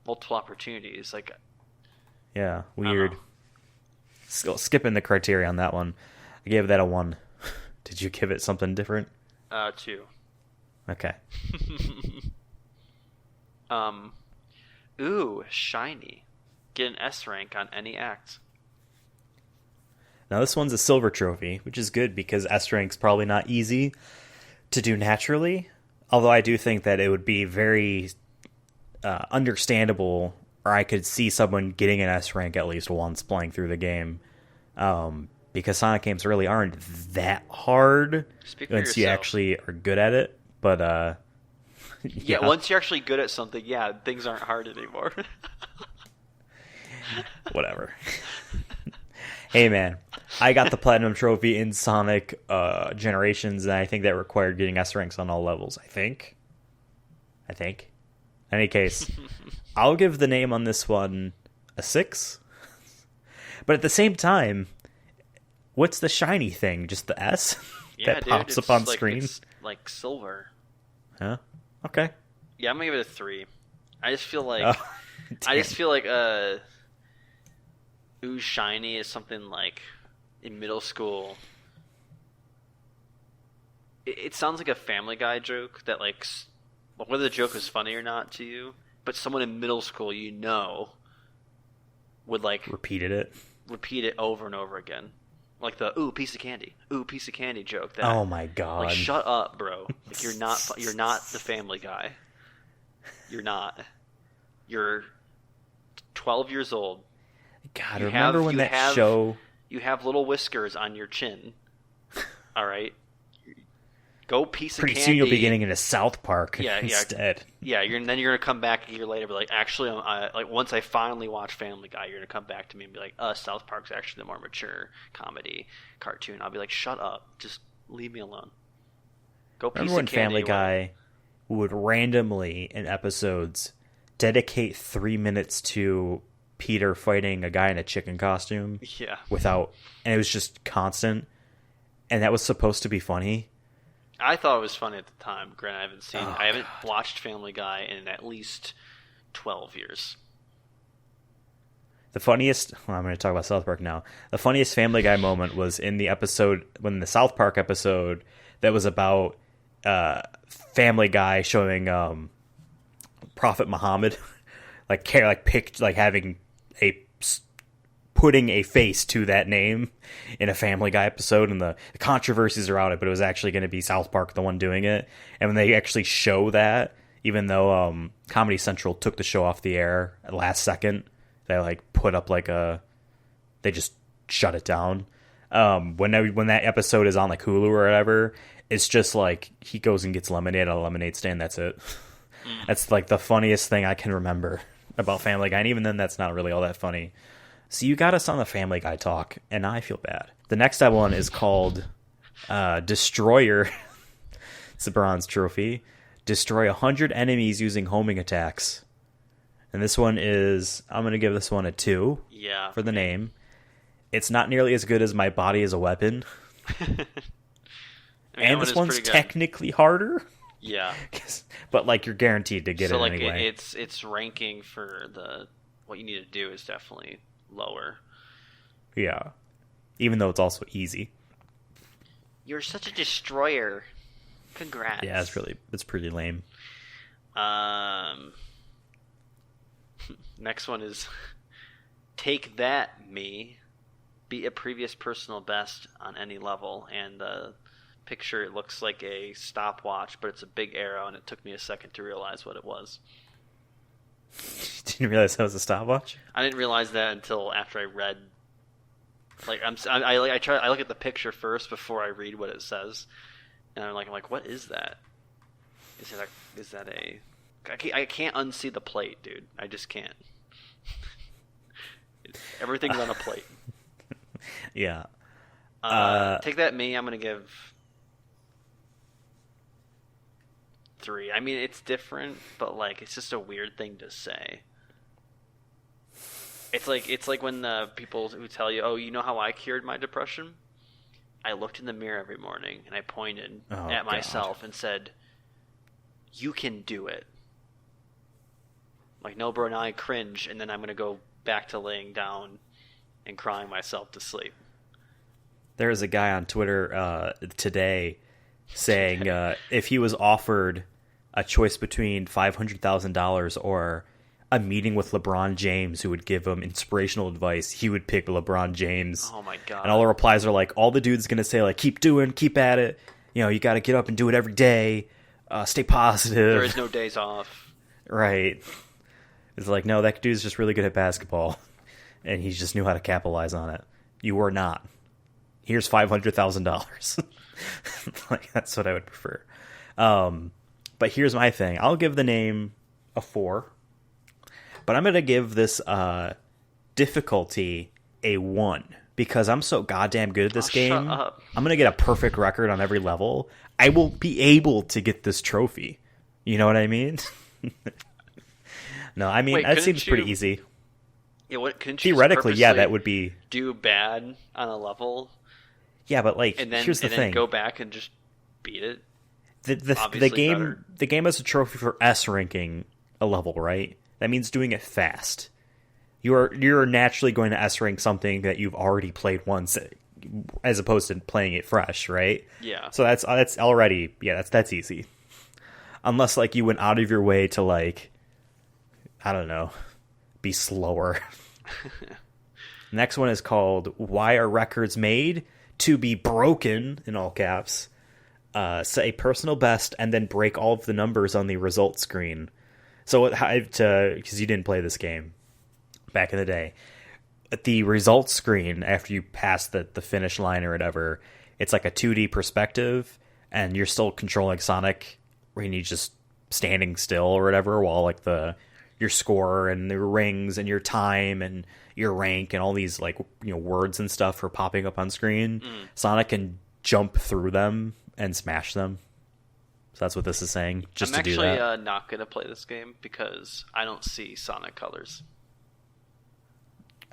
multiple opportunities. Like, yeah, weird. Still skipping the criteria on that one. I gave that a 1. Did you give it something different? 2. Okay. Ooh, shiny. Get an S rank on any act. Now this one's a silver trophy, which is good because S rank's probably not easy to do naturally. Although I do think that it would be very understandable, or I could see someone getting an S rank at least once playing through the game. Because Sonic games really aren't that hard once you actually are good at it. But yeah, once you're actually good at something, things aren't hard anymore. Whatever. Hey man, I got the Platinum Trophy in Sonic Generations, and I think that required getting S ranks on all levels. I think. In any case, I'll give the name on this one a 6. But at the same time, what's the shiny thing? Just the S that pops up on screen? It's like silver. Huh? Okay. Yeah, I'm gonna give it a 3. I just feel like Ooh, shiny is something like in middle school. It sounds like a Family Guy joke that like whether the joke was funny or not to you, but someone in middle school would like repeat it over and over again. Like the ooh piece of candy joke. That, oh my god! Like shut up, bro. Like you're not the Family Guy. You're not. You're 12 years old. God, remember when that show? You have little whiskers on your chin. All right. Go piece of Pretty candy. soon you'll be getting into South Park Yeah, instead. Yeah, then you're gonna come back a year later, and be like, actually, like once I finally watch Family Guy, you're gonna come back to me and be like, South Park's actually the more mature comedy cartoon. I'll be like, shut up, just leave me alone. Go piece Remember of when candy Family away. Guy would randomly in episodes dedicate 3 minutes to Peter fighting a guy in a chicken costume? Yeah. And it was just constant, and that was supposed to be funny. I thought it was funny at the time. Granted, I haven't watched Family Guy in at least 12 years. The funniest, I'm going to talk about South Park now. The funniest Family Guy moment was in the South Park episode that was about Family Guy showing Prophet Muhammad, putting a face to that name in a Family Guy episode, and the controversies around it, but it was actually going to be South Park the one doing it. And when they actually show that, even though Comedy Central took the show off the air at last second, they put up they just shut it down. When that episode is on Hulu or whatever, it's just he goes and gets lemonade at a lemonade stand. That's it. That's the funniest thing I can remember about Family Guy, and even then, that's not really all that funny. So you got us on the Family Guy talk, and I feel bad. The next one is called Destroyer. It's a bronze trophy. Destroy 100 enemies using homing attacks. And this one I'm going to give this one a 2 for the name. It's not nearly as good as My Body is a Weapon. And this one's technically harder. Yeah. But you're guaranteed to get it anyway. It's ranking for what you need to do is definitely lower. Yeah. Even though it's also easy. You're such a destroyer. Congrats. Yeah, it's pretty lame. Next one is Take That, Me. Beat a previous personal best on any level. And the picture, it looks like a stopwatch, but it's a big arrow, and it took me a second to realize what it was. You didn't realize that was a stopwatch? I didn't realize that until after I read. I look at the picture first before I read what it says, and I'm like, what is that? Is that a? I can't unsee the plate, dude. I just can't. Everything's on a plate. Yeah. Take That, Me. I'm gonna give 3. I mean, it's different, but it's just a weird thing to say. It's like when the people who tell you, "Oh, you know how I cured my depression? I looked in the mirror every morning and I pointed at myself and said, 'You can do it.' No, bro, now I cringe, and then I'm gonna go back to laying down and crying myself to sleep." There was a guy on Twitter today saying if he was offered a choice between $500,000 or a meeting with LeBron James who would give him inspirational advice, he would pick LeBron James. Oh my god. And all the replies are all the dude's going to say keep at it. You got to get up and do it every day. Stay positive. There is no days off. Right. It's no, that dude's just really good at basketball. And he just knew how to capitalize on it. You were not. Here's $500,000. That's what I would prefer. But here's my thing. I'll give the name a 4. But I'm going to give this difficulty a 1. Because I'm so goddamn good at this game. Shut up. I'm going to get a perfect record on every level. I will be able to get this trophy. You know what I mean? No, I mean, that seems pretty easy. Yeah, couldn't you theoretically, yeah, that would be do bad on a level. Yeah, but here's the thing: then go back and just beat it. The game has a trophy for S ranking a level, right? That means doing it fast. You're naturally going to S rank something that you've already played once, as opposed to playing it fresh, right? Yeah. So that's already that's easy, unless you went out of your way to I don't know, be slower. Next one is called Why Are Records Made? To Be Broken, in all caps. Set a personal best and then break all of the numbers on the result screen. So, because you didn't play this game back in the day, at the result screen, after you pass the finish line or whatever, it's a 2D perspective, and you're still controlling Sonic, when he's just standing still or whatever, while like your score and the rings and your time and your rank and all these like words and stuff are popping up on screen. Sonic can jump through them and smash them. So that's what this is saying. Just I'm to do that. I'm actually not gonna play this game because I don't see Sonic colors.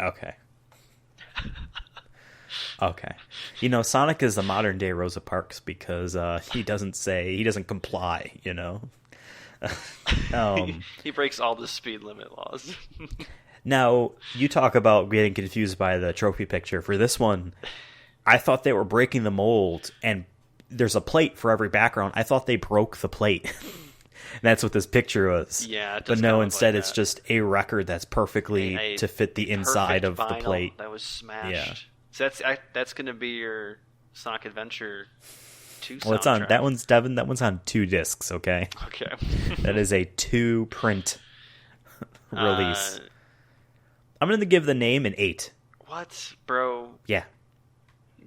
Okay. Okay. Sonic is the modern day Rosa Parks because he doesn't comply, He breaks all the speed limit laws. Now, you talk about getting confused by the trophy picture. For this one, I thought they were breaking the mold, and there's a plate for every background. I thought they broke the plate. That's what this picture was. Yeah, but no, instead it's just a record that's perfectly to fit the inside of the plate. That was smashed. Yeah. So that's going to be your Sonic Adventure 2 soundtrack. Well, it's on that one's Devon. That one's on 2 discs. Okay. Okay. That is a 2 print release. I'm going to give the name an 8. What, bro? Yeah.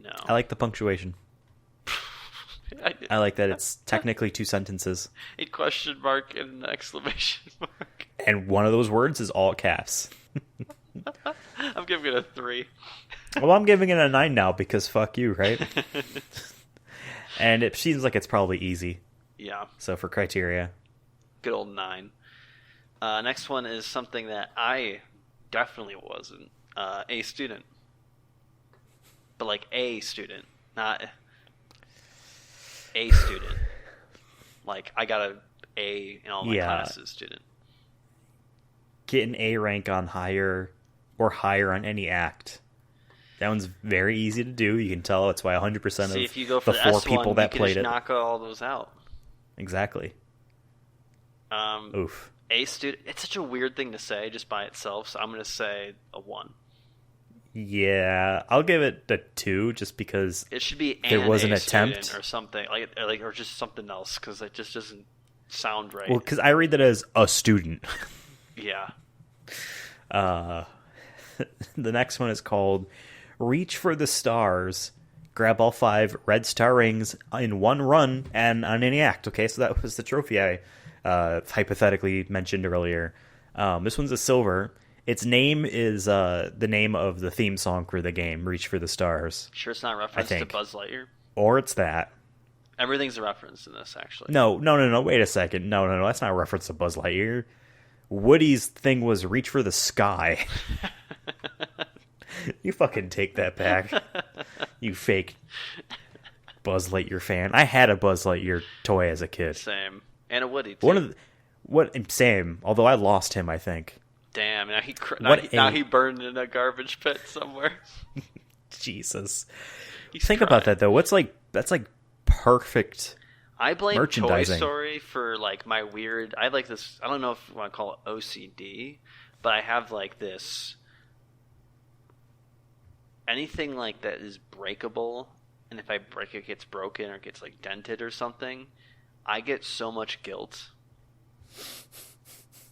No. I like the punctuation. I like that it's technically 2 sentences. A question mark and an exclamation mark. And one of those words is all caps. I'm giving it a 3. Well, I'm giving it a 9 now because fuck you, right? And it seems like it's probably easy. Yeah. So for criteria. Good old 9. Next one is something that I definitely wasn't. A student. But like a student, not a student. Like I got A in all my classes student. Get an A rank on higher or higher on any act. That one's very easy to do. You can tell that's why 100% of if you go for the the 4 S1, people that played it. Knock all those out. Exactly. Oof. A student. It's such a weird thing to say just by itself. So I'm going to say a 1. Yeah, I'll give it a 2 just because it should be there was an attempt or something or just something else because it just doesn't sound right. Well, because I read that as a student. Yeah. The next one is called Reach for the Stars. Grab all 5 red star rings in one run and on any act. Okay, so that was the trophy I hypothetically mentioned earlier. This one's a silver. Its name is the name of the theme song for the game, Reach for the Stars. Sure it's not a reference to Buzz Lightyear? Or it's that. Everything's a reference in this, actually. No, wait a second. No, that's not a reference to Buzz Lightyear. Woody's thing was Reach for the Sky. You fucking take that back. You fake Buzz Lightyear fan. I had a Buzz Lightyear toy as a kid. Same. And a Woody, too. Same. Although I lost him, I think. Damn, now he burned in a garbage pit somewhere. Jesus. Think about that though. That's like perfect. I blame Toy merchandising. Story for like my weird. I like this. I don't know if you want to call it OCD, but I have like this. Anything like that is breakable, and if I break it, gets broken or gets like dented or something, I get so much guilt.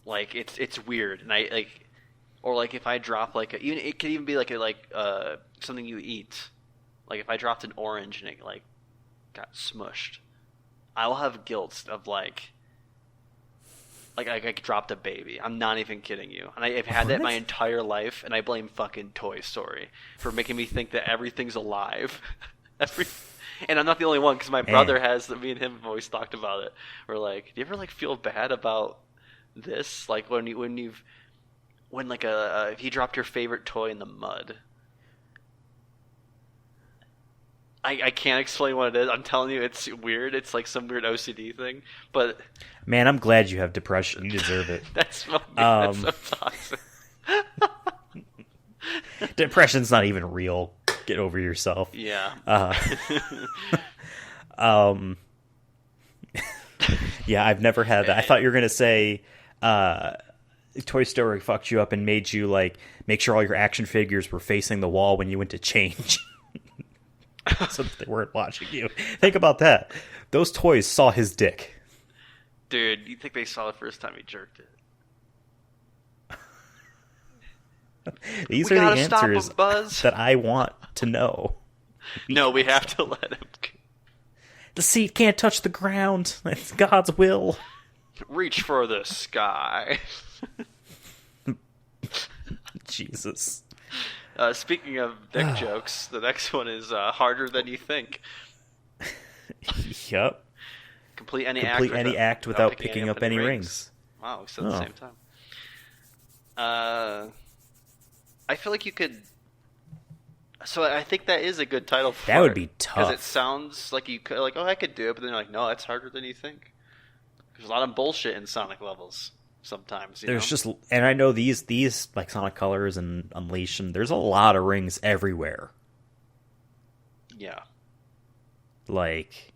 Like it's weird, and I like, or like if I drop like it could even be like something you eat, like if I dropped an orange and it like got smushed, I will have guilt of like I dropped a baby. I'm not even kidding you, and I've had that my entire life, and I blame fucking Toy Story for making me think that everything's alive. And I'm not the only one because my brother has. Me and him have always talked about it. We're like, do you ever like feel bad about this, like when if you dropped your favorite toy in the mud? I can't explain what it is. I'm telling you, it's weird. It's like some weird OCD thing. But man, I'm glad you have depression. You deserve it. That's so toxic. Depression's not even real. Get over yourself. Yeah. Yeah, I've never had that. I thought you were gonna say Toy Story fucked you up and made you like make sure all your action figures were facing the wall when you went to change. So that they weren't watching you. Think about that. Those toys saw his dick. Dude, you think they saw the first time he jerked it? These are the answers that I want to know. No, we have to let him. The seat can't touch the ground. It's God's will. Reach for the sky. Jesus. Speaking of dick jokes, the next one is harder than you think. Yep. Complete any act without picking up any rings. Wow, we said at the same time. I feel like you could... So I think that is a good title for that would be tough. Because it sounds like you could, like, oh, I could do it, but then you're like, no, that's harder than you think. There's a lot of bullshit in Sonic levels sometimes. There's just, and I know these like Sonic Colors and Unleash, and there's a lot of rings everywhere. Yeah. Like,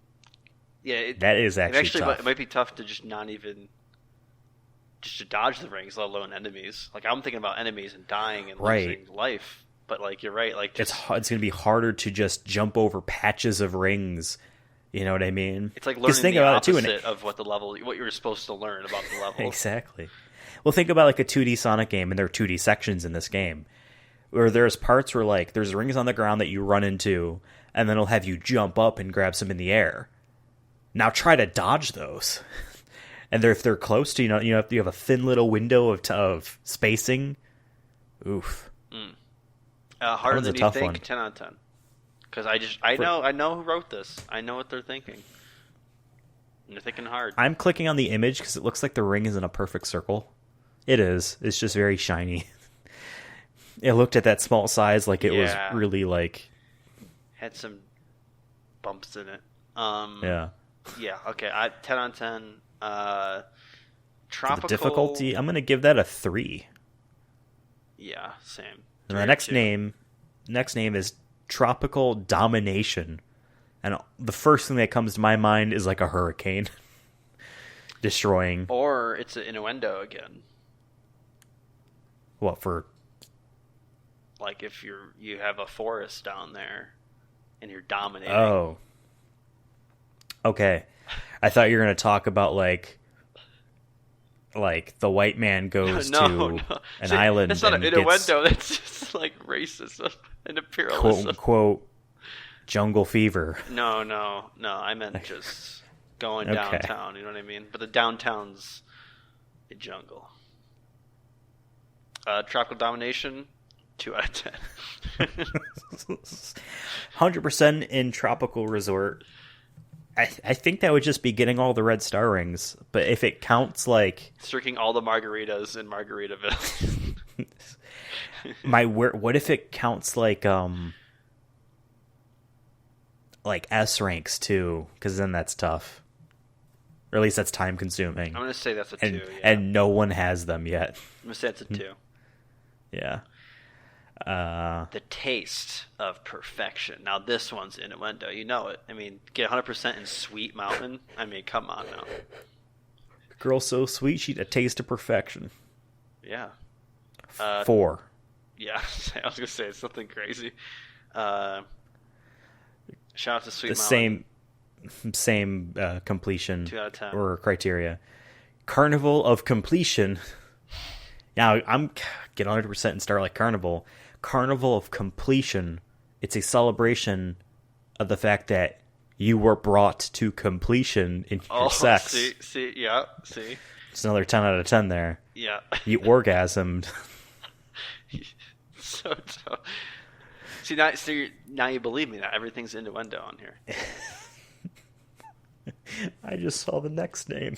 yeah, that is actually tough. It might be tough to just not even just to dodge the rings, let alone enemies. Like, I'm thinking about enemies and dying and losing life. But, like, you're right. Like, it's going to be harder to just jump over patches of rings. You know what I mean? It's like learning the opposite of what you're supposed to learn about the level. Exactly. Well, think about, like, a 2D Sonic game, and there are 2D sections in this game, where there's parts where, like, there's rings on the ground that you run into, and then it'll have you jump up and grab some in the air. Now try to dodge those. And if they're close to, you have a thin little window of spacing. Oof. Harder than you think. 10 out of 10. Because I know who wrote this. I know what they're thinking. And they're thinking hard. I'm clicking on the image because it looks like the ring is in a perfect circle. It is. It's just very shiny. It looked at that small size like it was really like had some bumps in it. Yeah. Yeah. Okay. 10 on 10. Tropical the difficulty. I'm gonna give that a 3. Yeah. Same. And the next name is Tropical Domination, and the first thing that comes to my mind is like a hurricane destroying. Or it's an innuendo again. What for? Like if you have a forest down there, and you're dominating. Oh. Okay, I thought you were going to talk about like the white man goes to an island. That's not an innuendo. That's just like racism and imperialism. Quote unquote jungle fever. No. I meant just going downtown. You know what I mean? But the downtown's a jungle. Tropical Domination, 2 out of 10. 100% in Tropical Resort. I think that would just be getting all the red star rings, but if it counts like drinking all the margaritas in Margaritaville. What if it counts like S ranks too? Because then that's tough, or at least that's time consuming. I'm gonna say that's a 2, and no one has them yet. I'm gonna say it's a 2. Yeah. The taste of perfection. Now this one's innuendo. You know it. I mean, get 100% in Sweet Mountain. I mean, come on now. Girl so sweet, she'd a taste of perfection. Yeah. 4. Yeah, I was gonna say it's something crazy. Shout out to Sweet Mountain. Same completion 2 out of 10 or criteria. Carnival of Completion. Now I'm get 100% in Starlight Carnival. Carnival of Completion. It's a celebration of the fact that you were brought to completion in your sex. See. It's another 10 out of 10 there. Yeah. You orgasmed. So now you believe me that everything's innuendo on here. I just saw the next name.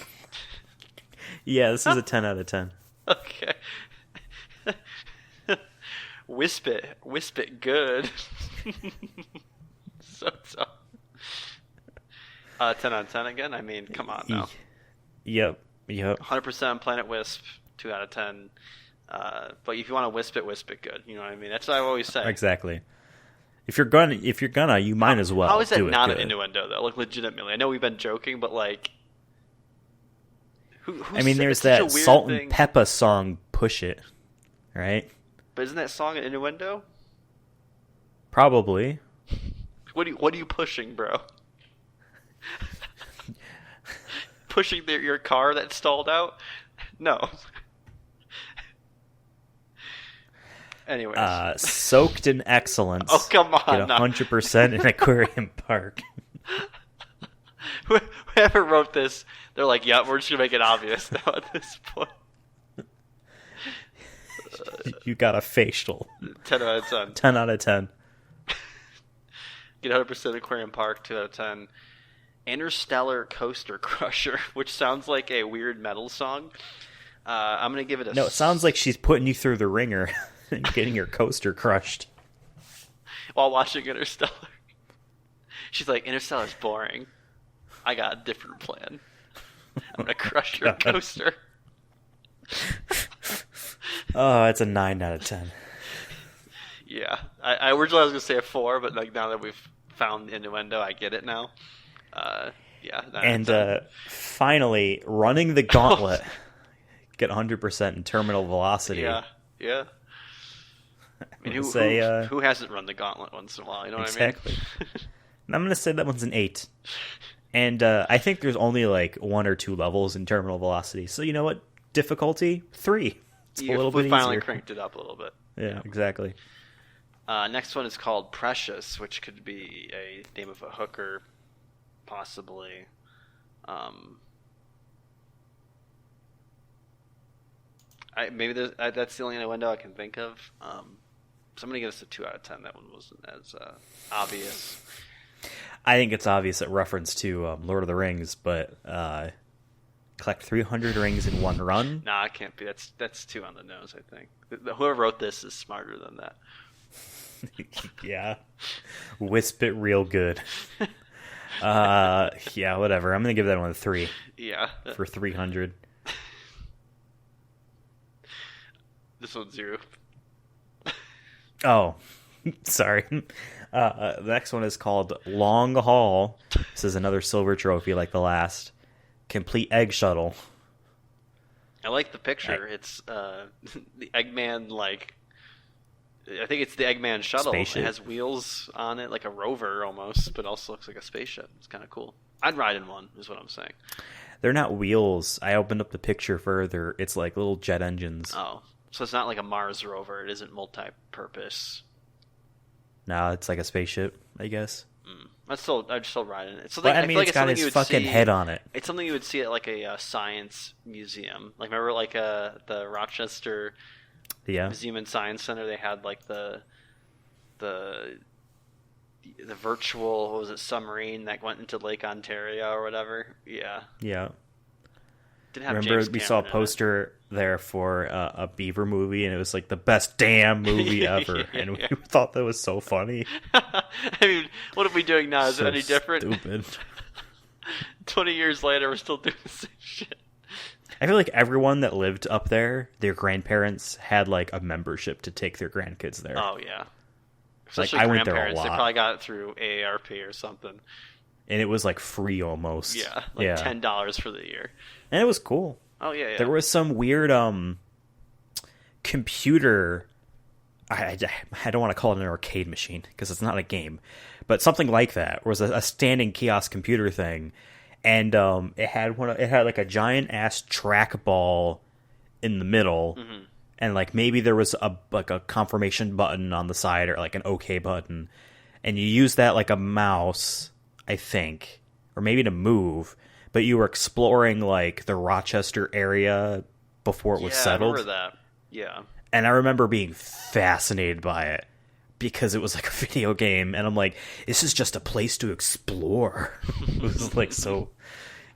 Yeah, this is a 10 out of 10. Okay. Wisp it good. so 10 out of 10 again. I mean, come on now. Yep. 100% Planet Wisp, 2 out of 10. But if you want to wisp it good. You know what I mean? That's what I always say. Exactly. If you're gonna, you might as well. How is that do not it an innuendo though? Like legitimately, I know we've been joking, but like, I mean, there's that Salt and Peppa song, "Push It," right? But isn't that song an innuendo? Probably. What are you pushing, bro? Pushing your car that stalled out? No. Anyways. Soaked in excellence. Oh, come on. Get 100% in Aquarium Park. Whoever wrote this, they're like, "Yep, we're just gonna make it obvious now at this point." You got a facial. 10 out of 10. 10 out of 10. Get 100% Aquarium Park. 2 out of 10. Interstellar Coaster Crusher, which sounds like a weird metal song. I'm gonna give it a. No, it sounds like she's putting you through the ringer and getting your coaster crushed while watching Interstellar. She's like, Interstellar's boring. I got a different plan. I'm gonna crush your coaster. Oh, it's a 9 out of 10. Yeah, I originally I was gonna say a 4, but like now that we've found the innuendo, I get it now. Yeah. And finally, running the gauntlet. Get 100% in terminal velocity. Yeah. I mean, who hasn't run the gauntlet once in a while? You know exactly. what I mean? And I'm going to say that one's an 8. And I think there's only like 1 or 2 levels in terminal velocity. So you know what? Difficulty 3. It's a little bit finally easier. Cranked it up a little bit. Yeah, exactly. Next one is called Precious, which could be a name of a hooker, possibly. Maybe that's the only window I can think of. So I'm going to give this a 2 out of 10. That one wasn't as obvious. I think it's obvious at reference to Lord of the Rings, but collect 300 rings in one run? Nah, it can't be. That's too on the nose, I think. Whoever wrote this is smarter than that. Yeah. Wisp it real good. Yeah, whatever. I'm going to give that one a 3. Yeah. For 300. This one's 0. Oh, sorry. The next one is called Long Haul. This is another silver trophy like the last. Complete egg shuttle. I like the picture. It's the Eggman, like, I think it's the Eggman shuttle. Spaceship. It has wheels on it, like a rover almost, but also looks like a spaceship. It's kind of cool. I'd ride in one, is what I'm saying. They're not wheels. I opened up the picture further. It's like little jet engines. Oh, so it's not like a Mars rover. It isn't multi-purpose. No, it's like a spaceship, I guess. I'd still ride in it. It's I mean, it's got his fucking head on it. It's something you would see at like a science museum. Like, remember like the Rochester Museum and Science Center? They had like the virtual, what was it, submarine that went into Lake Ontario or whatever. Yeah. Didn't have Remember James we saw a poster there for a Beaver movie, and it was like the best damn movie ever, and we thought that was so funny. I mean, what are we doing now? Is so it any different? Stupid. 20 years later, we're still doing the same shit. I feel like everyone that lived up there, their grandparents had like a membership to take their grandkids there. Oh yeah, especially like, I went there a lot. They probably got it through AARP or something. And it was like free almost. Yeah, like $10 for the year. And it was cool. Oh yeah. There was some weird computer. I don't want to call it an arcade machine because it's not a game, but something like that. It was a standing kiosk computer thing, and it had like a giant ass trackball in the middle, and like maybe there was a confirmation button on the side or like an OK button, and you use that like a mouse, I think, or maybe to move. But you were exploring like the Rochester area before it was settled. I remember that. Yeah. And I remember being fascinated by it because it was like a video game, and I'm like, this is just a place to explore. It was like so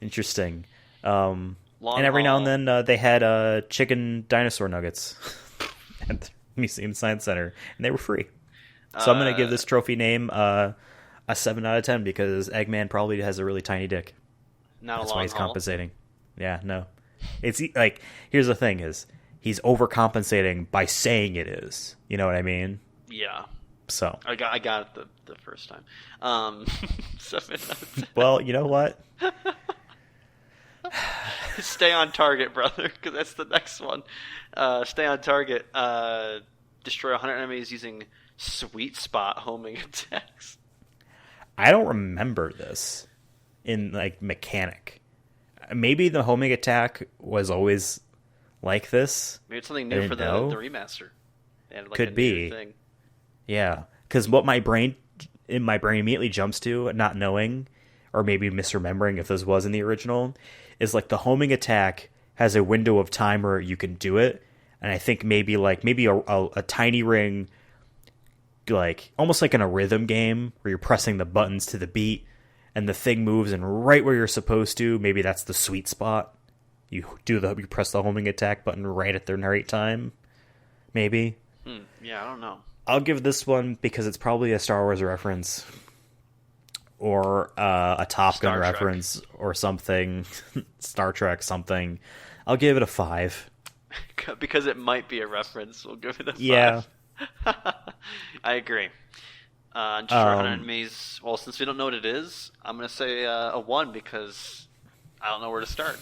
interesting. And every now and then they had chicken dinosaur nuggets at the Museum Science Center, and they were free. So I'm going to give this trophy name a 7 out of 10 because Eggman probably has a really tiny dick. That's why he's compensating. Yeah, no. It's like, here's the thing is, he's overcompensating by saying it is. You know what I mean? Yeah. So. I got it the first time. 7 out of 10. Well, you know what? Stay on target, brother, because that's the next one. Stay on target. Destroy 100 enemies using sweet spot homing attacks. I don't remember this in like mechanic. Maybe the homing attack was always like this. Maybe it's something new for the remaster. And like could be. Thing. Yeah, because what my brain immediately jumps to, not knowing, or maybe misremembering if this was in the original, is like the homing attack has a window of time where you can do it, and I think maybe a tiny ring, like almost like in a rhythm game where you're pressing the buttons to the beat, and the thing moves and right where you're supposed to. Maybe that's the sweet spot. You press the homing attack button right at the right time. Maybe. Yeah, I don't know. I'll give this one because it's probably a Star Wars reference or a Top Gun reference or something, Star Trek something. I'll give it a 5. Because it might be a reference, we'll give it a 5. Yeah. I agree. Uncharted Enemies, well, since we don't know what it is, I'm going to say a 1 because I don't know where to start.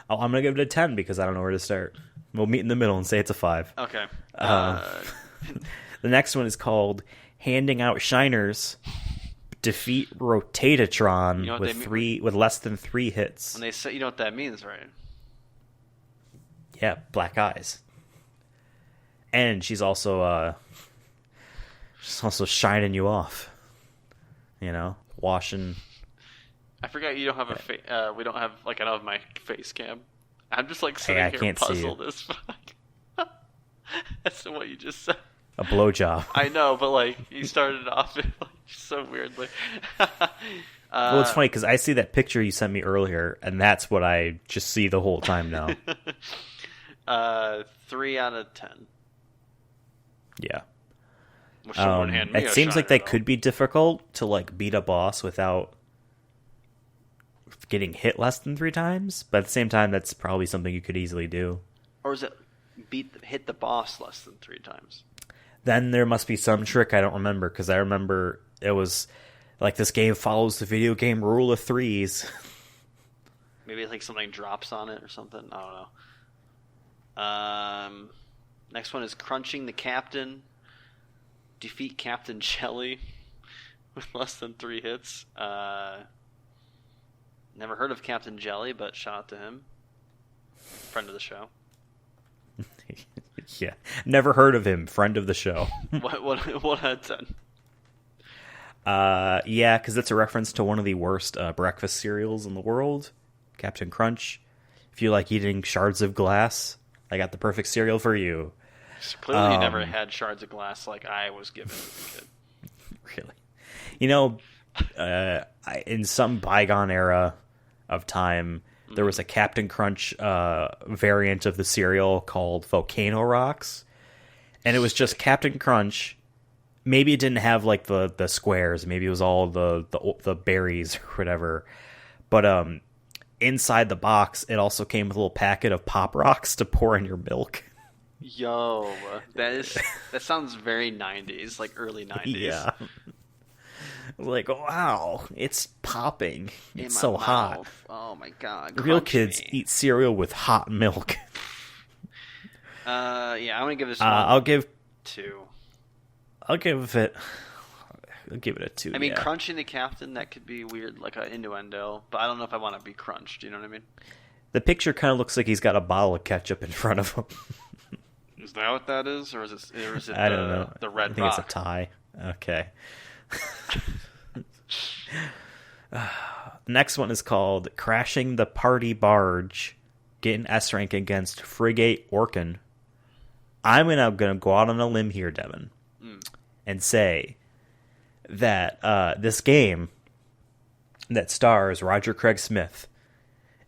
Oh, I'm going to give it a 10 because I don't know where to start. We'll meet in the middle and say it's a 5. Okay. The next one is called Handing Out Shiners. Defeat Rotatatron with less than 3 hits. When they say, you know what that means, right? Yeah, black eyes. And she's also shining you off. You know, washing. I forgot you don't have we don't have I don't have my face cam. I'm just sitting here puzzled as fuck. That's what you just said. A blowjob. I know, but you started off so weirdly. Well, it's funny because I see that picture you sent me earlier, and that's what I just see the whole time now. 3 out of 10. Yeah. It seems like that could be difficult to beat a boss without getting hit less than 3 times, but at the same time, that's probably something you could easily do. Or is it hit the boss less than 3 times? Then there must be some trick I don't remember, because I remember it was this game follows the video game rule of 3s. Maybe something drops on it or something. I don't know. Next one is Crunching the Captain. Defeat Captain Jelly with less than 3 hits. Never heard of Captain Jelly, but shout out to him. Friend of the show. Yeah, never heard of him. Friend of the show. What out of 10? Yeah, because it's a reference to one of the worst breakfast cereals in the world, Captain Crunch. If you like eating shards of glass, I got the perfect cereal for you. So clearly, you never had shards of glass like I was given as a kid. Really, you know, in some bygone era of time, there was a Captain Crunch variant of the cereal called Volcano Rocks, and it was just Captain Crunch. Maybe it didn't have the squares. Maybe it was all the berries or whatever. But inside the box, it also came with a little packet of Pop Rocks to pour in your milk. Yo, that sounds very 90s, early 90s. Yeah. Wow, it's popping. It's so hot. Oh my god. Real kids eat cereal with hot milk. Yeah, I'm gonna give this one. I'll give 2. I'll give it a 2. I mean, crunching the captain, that could be weird, like an innuendo, but I don't know if I want to be crunched. You know what I mean? The picture kind of looks like he's got a bottle of ketchup in front of him. Is that what that is, or is it I don't know. The red I think rock? It's a tie. Okay. Next one is called Crashing the Party Barge. Get an S rank against Frigate Orkin. I'm gonna go out on a limb here, Devon, and say that this game that stars Roger Craig Smith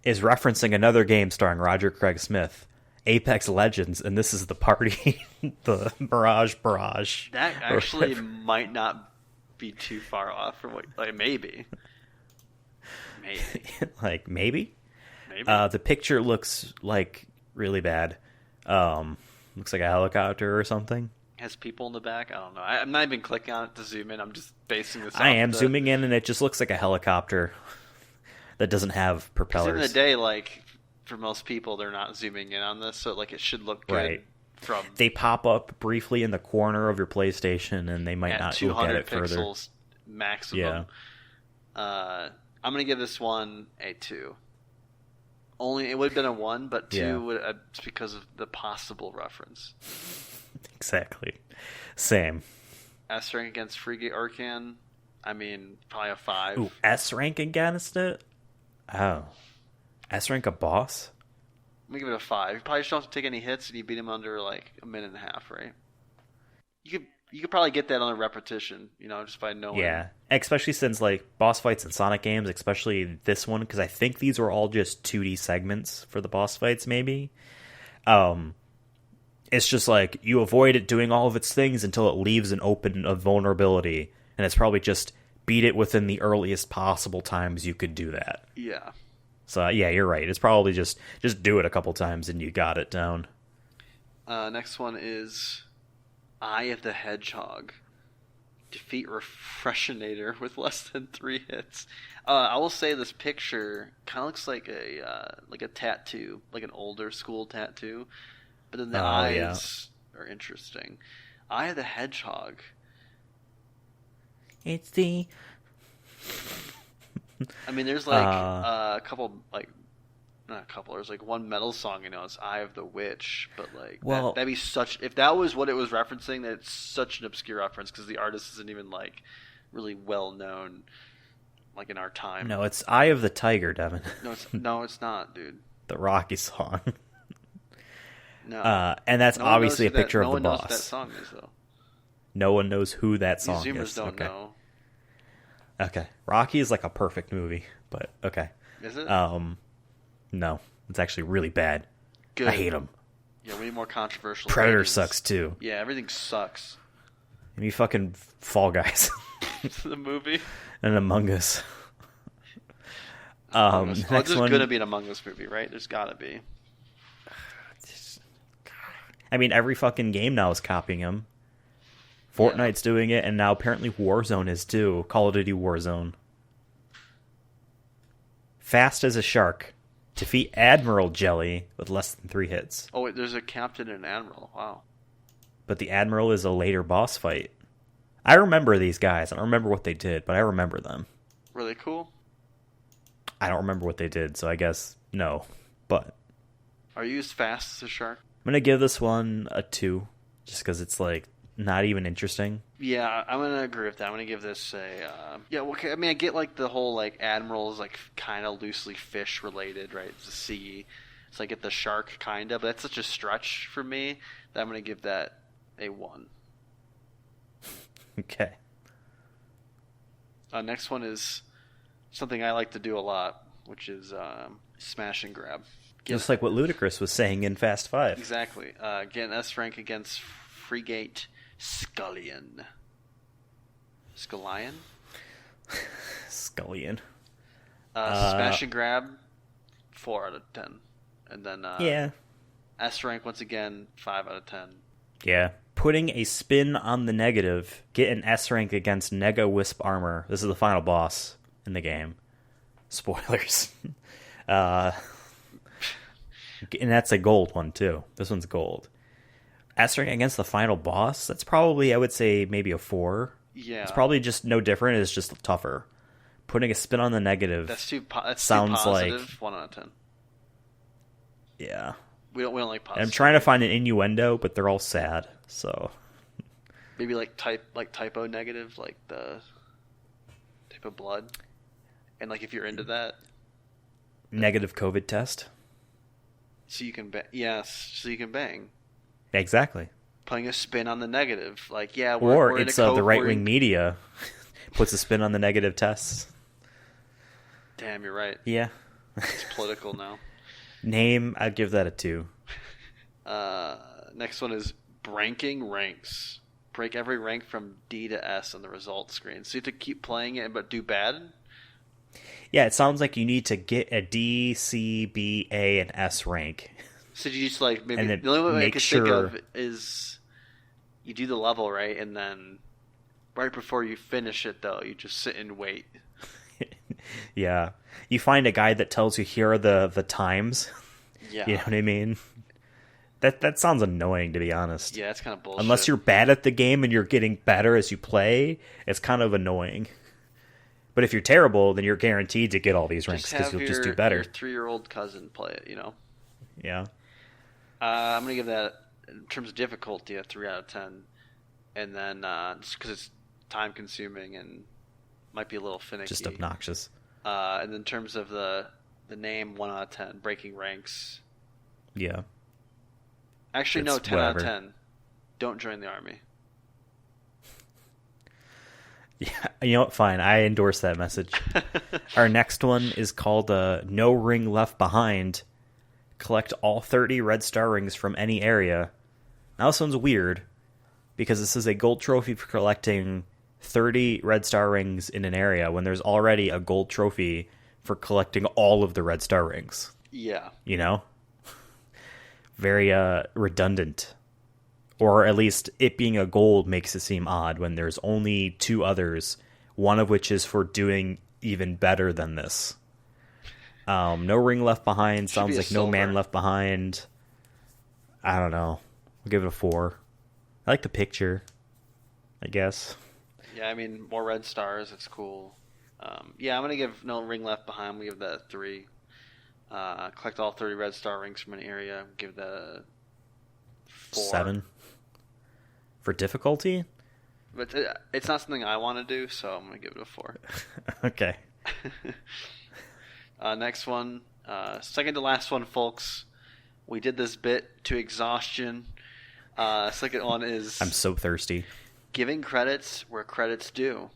is referencing another game starring Roger Craig Smith, Apex Legends, and this is the party, the Barrage. That actually might not be too far off from what, maybe. Maybe? The picture looks really bad. Looks like a helicopter or something. Has people in the back? I don't know. I'm not even clicking on it to zoom in. I'm just basing this off. I am zooming in, and it just looks like a helicopter that doesn't have propellers. Because in the day, for most people, they're not zooming in on this, so it should look good. Right. They pop up briefly in the corner of your PlayStation, and they might not look at it further. 200 pixels maximum. Yeah. I'm going to give this one a 2. Only it would have been a 1, but 2 would just because of the possible reference. Exactly. Same. S rank against Frigate Arcan. I mean, probably a 5. Ooh, S rank against it? Oh. S rank a boss? Let me give it a 5. You probably just don't have to take any hits, and you beat him under like a minute and a half, right? You could probably get that on a repetition, just by knowing. Yeah, especially since like boss fights in Sonic games, especially this one, because I think these were all just 2D segments for the boss fights. Maybe, it's just like you avoid it doing all of its things until it leaves an open of vulnerability, and it's probably just beat it within the earliest possible times you could do that. Yeah. So yeah, you're right. It's probably just do it a couple times and you got it down. Next one is Eye of the Hedgehog. Defeat Refreshinator with less than 3 hits. I will say this picture kind of looks like a tattoo, like an older school tattoo, but then the eyes are interesting. Eye of the Hedgehog. It's the. I mean, there's like a couple, like not a couple. There's like one metal song, it's "Eye of the Witch," but like that'd be such. If that was what it was referencing, that's such an obscure reference because the artist isn't even like really well known, like in our time. No, it's "Eye of the Tiger," Devon. No, it's not, dude. The Rocky song. No, and that's obviously a picture of the boss. No one knows what that song is, though. No one knows who that song is. Zoomers don't know. Okay, Rocky is like a perfect movie, but okay. Is it? No, it's actually really bad. Good. I hate him. Yeah, we need more controversial. Predator ratings. sucks too. Yeah, everything sucks. And you fucking Fall Guys. The movie. And Among Us. Next there's gonna be an Among Us movie, right? There's gotta be. I mean, every fucking game now is copying him. Fortnite's doing it, and now apparently Warzone is too. Call of Duty Warzone. Fast as a shark. Defeat Admiral Jelly with less than 3 hits. Oh, wait, there's a captain and admiral. Wow. But the Admiral is a later boss fight. I remember these guys. I don't remember what they did, but I remember them. Were they cool? I don't remember what they did, so I guess no. But are you as fast as a shark? I'm going to give this one a 2, just because it's like not even interesting. Yeah, I'm gonna agree with that. I'm gonna give this a okay. I mean, I get like the whole like admiral is like kind of loosely fish related, right? It's the sea, so I get the shark kind of, but that's such a stretch for me that I'm gonna give that a 1. Okay. Next one is something I like to do a lot, which is smash and grab. Just like what Ludacris was saying in Fast 5. Exactly. Get an S rank against Frigate Scullion. Scullion? Scullion. Smash and grab, 4 out of 10. And then S rank once again, 5 out of 10. Yeah. Putting a spin on the negative, get an S rank against Nega Wisp Armor. This is the final boss in the game. Spoilers. And that's a gold one too. This one's gold. S rank against the final boss, that's probably, I would say, maybe a 4. Yeah. It's probably just no different. It's just tougher. Putting a spin on the negative. That's sounds too positive. like 1 out of 10. Yeah. We don't like positive. I'm trying to find an innuendo, but they're all sad. So maybe like typo negative, like the type of blood, and like if you're into that, negative COVID test. So you can so you can bang. Exactly. Putting a spin on the negative, like we're it's the right wing media puts a spin on the negative tests. Damn, you're right. Yeah. It's political now. Name, I'd give that a 2. Next one is ranking ranks. Break every rank from D to S on the results screen. So you have to keep playing it but do bad? Yeah, it sounds like you need to get a D, C, B, A, and S rank. So you just like maybe the only way I can think of is you do the level, right? And then right before you finish it though, you just sit and wait. Yeah. You find a guy that tells you here are the times. Yeah. You know what I mean? That sounds annoying, to be honest. Yeah, it's kind of bullshit. Unless you're bad at the game and you're getting better as you play, it's kind of annoying. But if you're terrible, then you're guaranteed to get all these ranks because you'll just do better. Your 3-year-old cousin play it, Yeah. I'm going to give that, in terms of difficulty, a 3 out of 10. And then, just because it's time-consuming and might be a little finicky. Just obnoxious. And in terms of the name, 1 out of 10, breaking ranks. Yeah. Actually, no, 10 out of 10. Don't join the army. Yeah, you know what? Fine, I endorse that message. Our next one is called No Ring Left Behind. Collect all 30 red star rings from any area. Now this one's weird, because this is a gold trophy for collecting 30 red star rings in an area when there's already a gold trophy for collecting all of the red star rings. Yeah. You know? Very redundant. Or at least it being a gold makes it seem odd when there's only 2 others, one of which is for doing even better than this. No ring left behind. Sounds like no man left behind. I don't know. I'll give it a 4. I like the picture, I guess. Yeah, I mean, more red stars. It's cool. Yeah, I'm going to give no ring left behind. I'm going to give that a 3. Collect all 30 red star rings from an area. Give that a 4. 7. For difficulty? But it's not something I want to do, so I'm going to give it a 4. Okay. Next one. Second to last one, folks. We did this bit to exhaustion. Second one is... I'm so thirsty. Giving credits where credits due.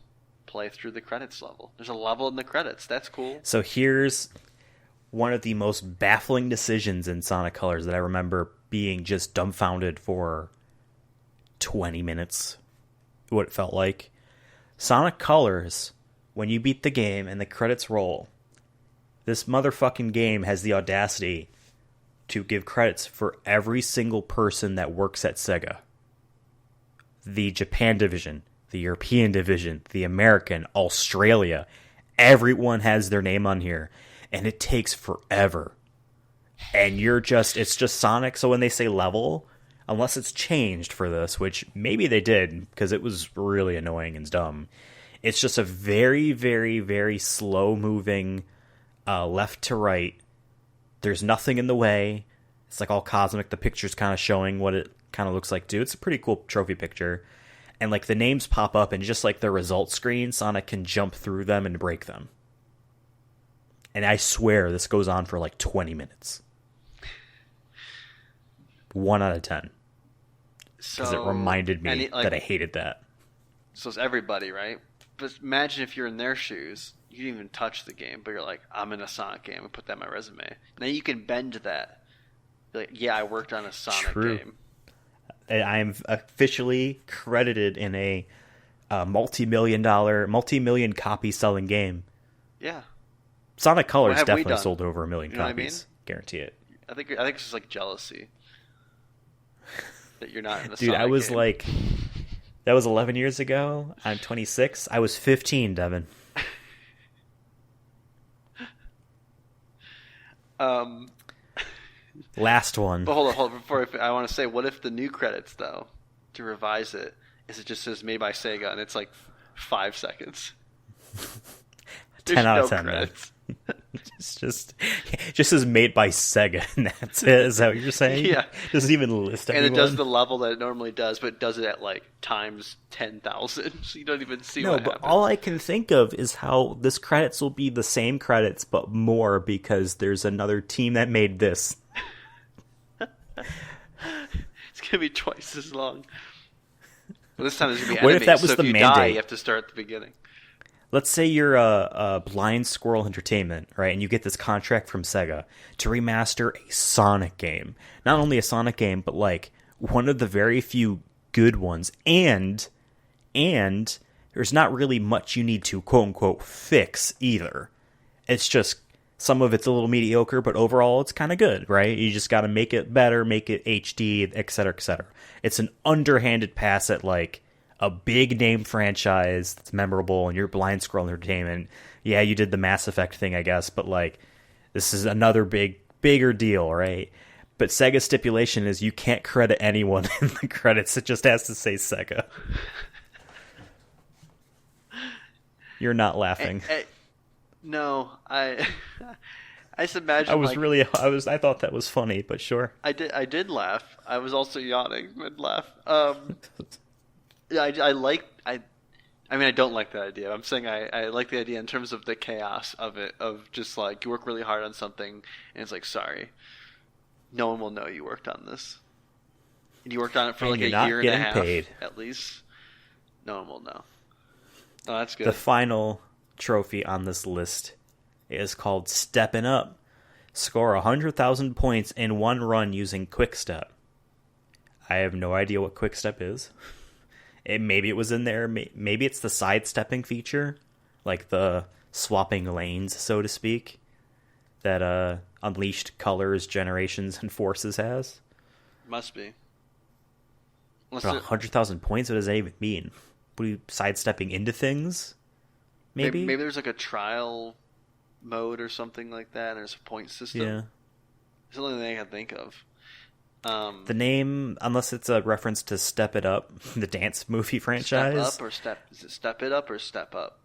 Play through the credits level. There's a level in the credits. That's cool. So here's one of the most baffling decisions in Sonic Colors that I remember being just dumbfounded for 20 minutes, what it felt like. Sonic Colors, when you beat the game and the credits roll, this motherfucking game has the audacity to give credits for every single person that works at Sega. The Japan division, the European division, the American, Australia, everyone has their name on here, and it takes forever. And it's just Sonic, so when they say level, unless it's changed for this, which maybe they did, because it was really annoying and dumb, it's just a very, very, very slow-moving left to right. There's nothing in the way. It's like all cosmic. The picture's kind of showing what it kind of looks like, too. It's a pretty cool trophy picture. And like the names pop up, and just like the result screen, Sonic can jump through them and break them. And I swear this goes on for like 20 minutes. 1 out of 10. Because it reminded me that I hated that. So it's everybody, right? But imagine if you're in their shoes. You didn't even touch the game, but you're like, I'm in a Sonic game, and put that in my resume. Now you can bend that. You're like, yeah, I worked on a Sonic game. I'm officially credited in a multi-million copy selling game. Yeah. Sonic Colors definitely sold over 1 million copies. I mean? Guarantee it. I think it's just like jealousy that you're not in the Dude, Sonic I was game. like, that was 11 years ago. I'm 26. I was 15, Devon. Last one. But hold on. Before I want to say, what if the new credits, though, to revise it, is it just says made by Sega, and it's like 5 seconds? 10 out of 10. Credits. It's just as made by Sega, and that's it. Is that what you're saying? Yeah. Doesn't even list anyone. And it does the level that it normally does, but it does it at like times 10,000, so you don't even see what happens. All I can think of is how this credits will be the same credits, but more because there's another team that made this. It's going to be twice as long. Well, this time there's going to be What enemies, if that was so the if you mandate? die, you have to start at the beginning. Let's say you're a Blind Squirrel Entertainment, right? And you get this contract from Sega to remaster a Sonic game. Not only a Sonic game, but like one of the very few good ones. And there's not really much you need to quote unquote fix either. It's just some of it's a little mediocre, but overall it's kind of good, right? You just got to make it better, make it HD, etc., etc. It's an underhanded pass at like a big name franchise that's memorable, and you're Blind Squirrel Entertainment. Yeah, you did the Mass Effect thing, I guess, but like this is another bigger deal, right? But Sega's stipulation is you can't credit anyone in the credits. It just has to say Sega. You're not laughing. No, I just imagine. I thought that was funny, but sure. I did laugh. I was also yawning mid laugh. Yeah, I mean, I don't like that idea. I'm saying I like the idea in terms of the chaos of it, of just like you work really hard on something and it's like, sorry, no one will know you worked on this. And you worked on it for like a year and a half paid. At least. No one will know. Oh, that's good. The final trophy on this list is called Steppin' Up. Score 100,000 points in one run using Quick Step. I have no idea what Quick Step is. Maybe it was in there. Maybe it's the sidestepping feature, like the swapping lanes, so to speak, that Unleashed Colors, Generations, and Forces has. Must be. 100,000 points? What does that even mean? What are you sidestepping into things? Maybe there's like a trial mode or something like that. There's a point system. Yeah. It's the only thing I can think of. The name, unless it's a reference to Step It Up, the dance movie franchise. Is it Step It Up or Step Up?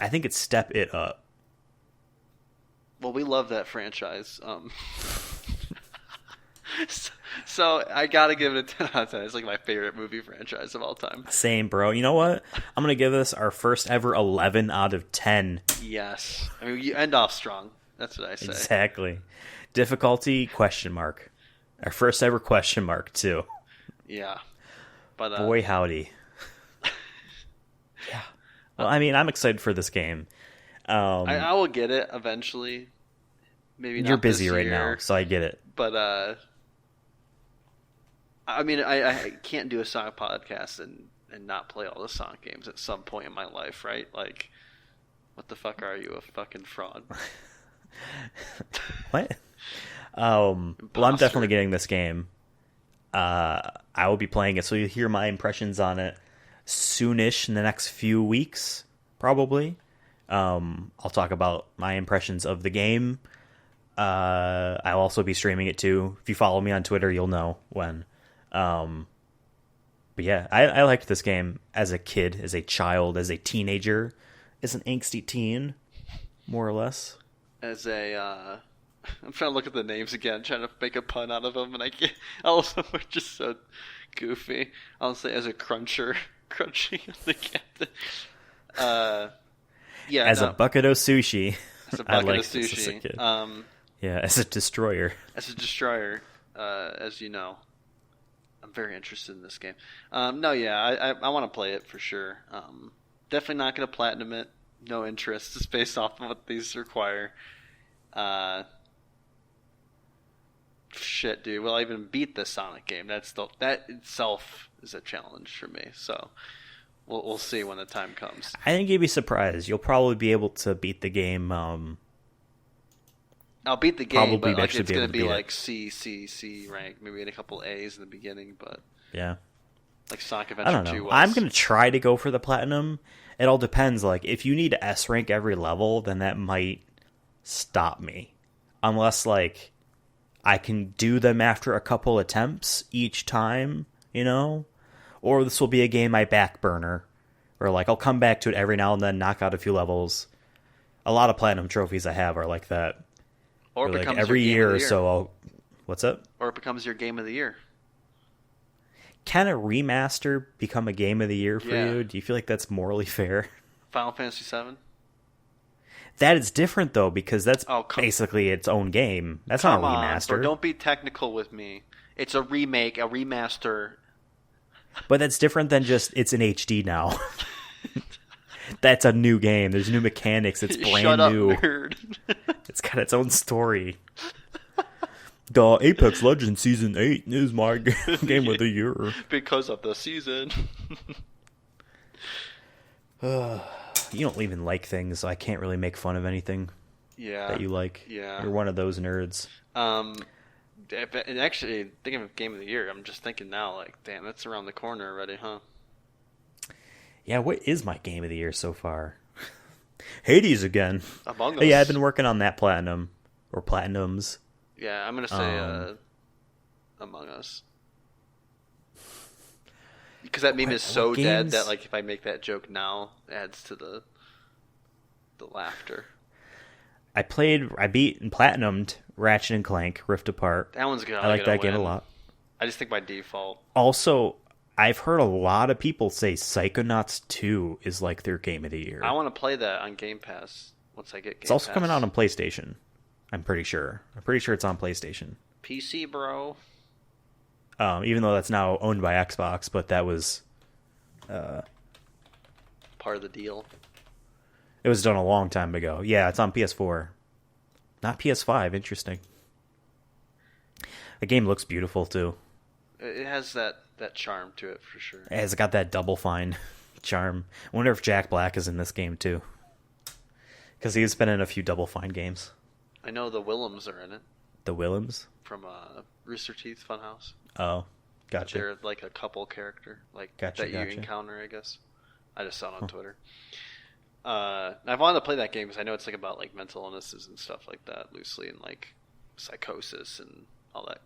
I think it's Step It Up. Well, we love that franchise. So I gotta give it a 10 out of 10. It's like my favorite movie franchise of all time. Same, bro. You know what? I'm gonna give this our first ever 11 out of 10. Yes. I mean, you end off strong. That's what I say. Exactly. Difficulty, question mark. Our first ever question mark, too. Yeah. But boy, howdy. Yeah. Well, I mean, I'm excited for this game. I will get it eventually. Maybe not. You're busy this right year, now, so I get it. But, I mean, I can't do a Sonic podcast and not play all the Sonic games at some point in my life, right? Like, what the fuck are you, a fucking fraud? What? Well, I'm definitely getting this game. I will be playing it, so you'll hear my impressions on it soonish in the next few weeks, probably. I'll talk about my impressions of the game. I'll also be streaming it too. If you follow me on Twitter, you'll know when. But yeah, I liked this game as a kid, as a child, as a teenager, as an angsty teen, more or less. As a, I'm trying to look at the names again, trying to make a pun out of them, and I can't. All of them are just so goofy. I'll say as a crunchy on the captain. Yeah, as a bucket of sushi. As a bucket of sushi. Yeah, as a destroyer. As a destroyer, as you know. I'm very interested in this game. No, yeah, I want to play it for sure. Definitely not going to platinum it. No interest, just based off of what these require. Shit, dude. Will I even beat the Sonic game? That itself is a challenge for me. So we'll see when the time comes. I think you'd be surprised. You'll probably be able to beat the game. I'll beat the game, but like it's going to be like C rank, maybe in a couple A's in the beginning, but yeah, like Sonic Adventure 2 was. I'm going to try to go for the platinum. It all depends. Like if you need to S rank every level, then that might stop me, unless like I can do them after a couple attempts each time, you know, or this will be a game I back burner, or like I'll come back to it every now and then, knock out a few levels. A lot of platinum trophies I have are like that. Or it like becomes every your game year of the or year. so I'll... What's up? Or it becomes your game of the year. Can a remaster become a game of the year for Yeah. you? Do you feel like that's morally fair? Final Fantasy VII? That is different, though, because that's basically its own game. That's not a remaster. Bro, don't be technical with me. It's a remake, a remaster. But that's different than just it's in HD now. That's a new game. There's new mechanics. It's brand Shut up, new. nerd. It's got its own story. The Apex Legends Season 8 is my game of the year. Because of the season. You don't even like things, so I can't really make fun of anything that you like. Yeah. You're one of those nerds. And actually, thinking of game of the year, I'm just thinking now, like, damn, that's around the corner already, huh? Yeah, what is my game of the year so far? Hades again. Among Us. Yeah, I've been working on that platinum. Or platinums. Yeah, I'm going to say Among Us. Because that meme is so dead that, like, if I make that joke now, it adds to the laughter. I beat and platinumed Ratchet and Clank Rift Apart. That one's good. I like that game a lot. I just think by default. Also, I've heard a lot of people say Psychonauts 2 is like their game of the year. I want to play that on Game Pass once I get Game Pass. It's also coming out on PlayStation. I'm pretty sure. It's on PlayStation. PC, bro. Even though that's now owned by Xbox, but that was part of the deal. It was done a long time ago. Yeah, it's on PS4. Not PS5. Interesting. The game looks beautiful, too. It has that charm to it, for sure. It's got that Double Fine charm. I wonder if Jack Black is in this game, too. Because he's been in a few Double Fine games. I know the Willems are in it. The Willems? From Rooster Teeth Funhouse. Oh, gotcha. They're like a couple character that you encounter, I guess. I just saw it on Twitter. I've wanted to play that game because I know it's like about like mental illnesses and stuff like that loosely, and like psychosis and all that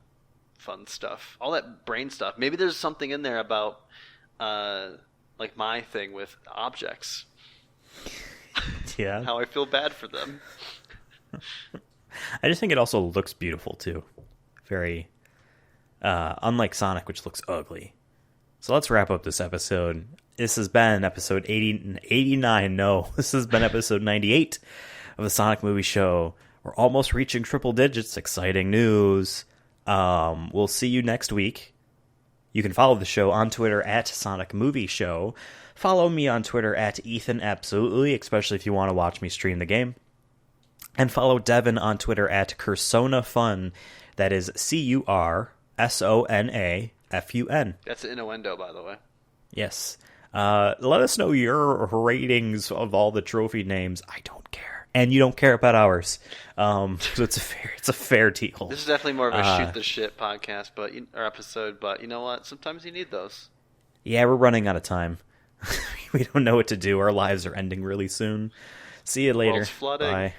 fun stuff, all that brain stuff. Maybe there's something in there about like my thing with objects. Yeah. How I feel bad for them. I just think it also looks beautiful too. Very unlike Sonic, which looks ugly. So let's wrap up this episode. This has been episode 89. No, this has been episode 98 of the Sonic Movie Show. We're almost reaching triple digits. Exciting news. We'll see you next week. You can follow the show on Twitter at Sonic Movie Show. Follow me on Twitter at Ethan Absolutely, especially if you want to watch me stream the game. And follow Devon on Twitter at Cursona Fun. That is CURSONAFUN. That's an innuendo, by the way. Yes. Let us know your ratings of all the trophy names. I don't care, and you don't care about ours. So it's a fair deal. This is definitely more of a shoot the shit podcast, or episode. But you know what? Sometimes you need those. Yeah, we're running out of time. We don't know what to do. Our lives are ending really soon. See you later. World's flooding. Bye.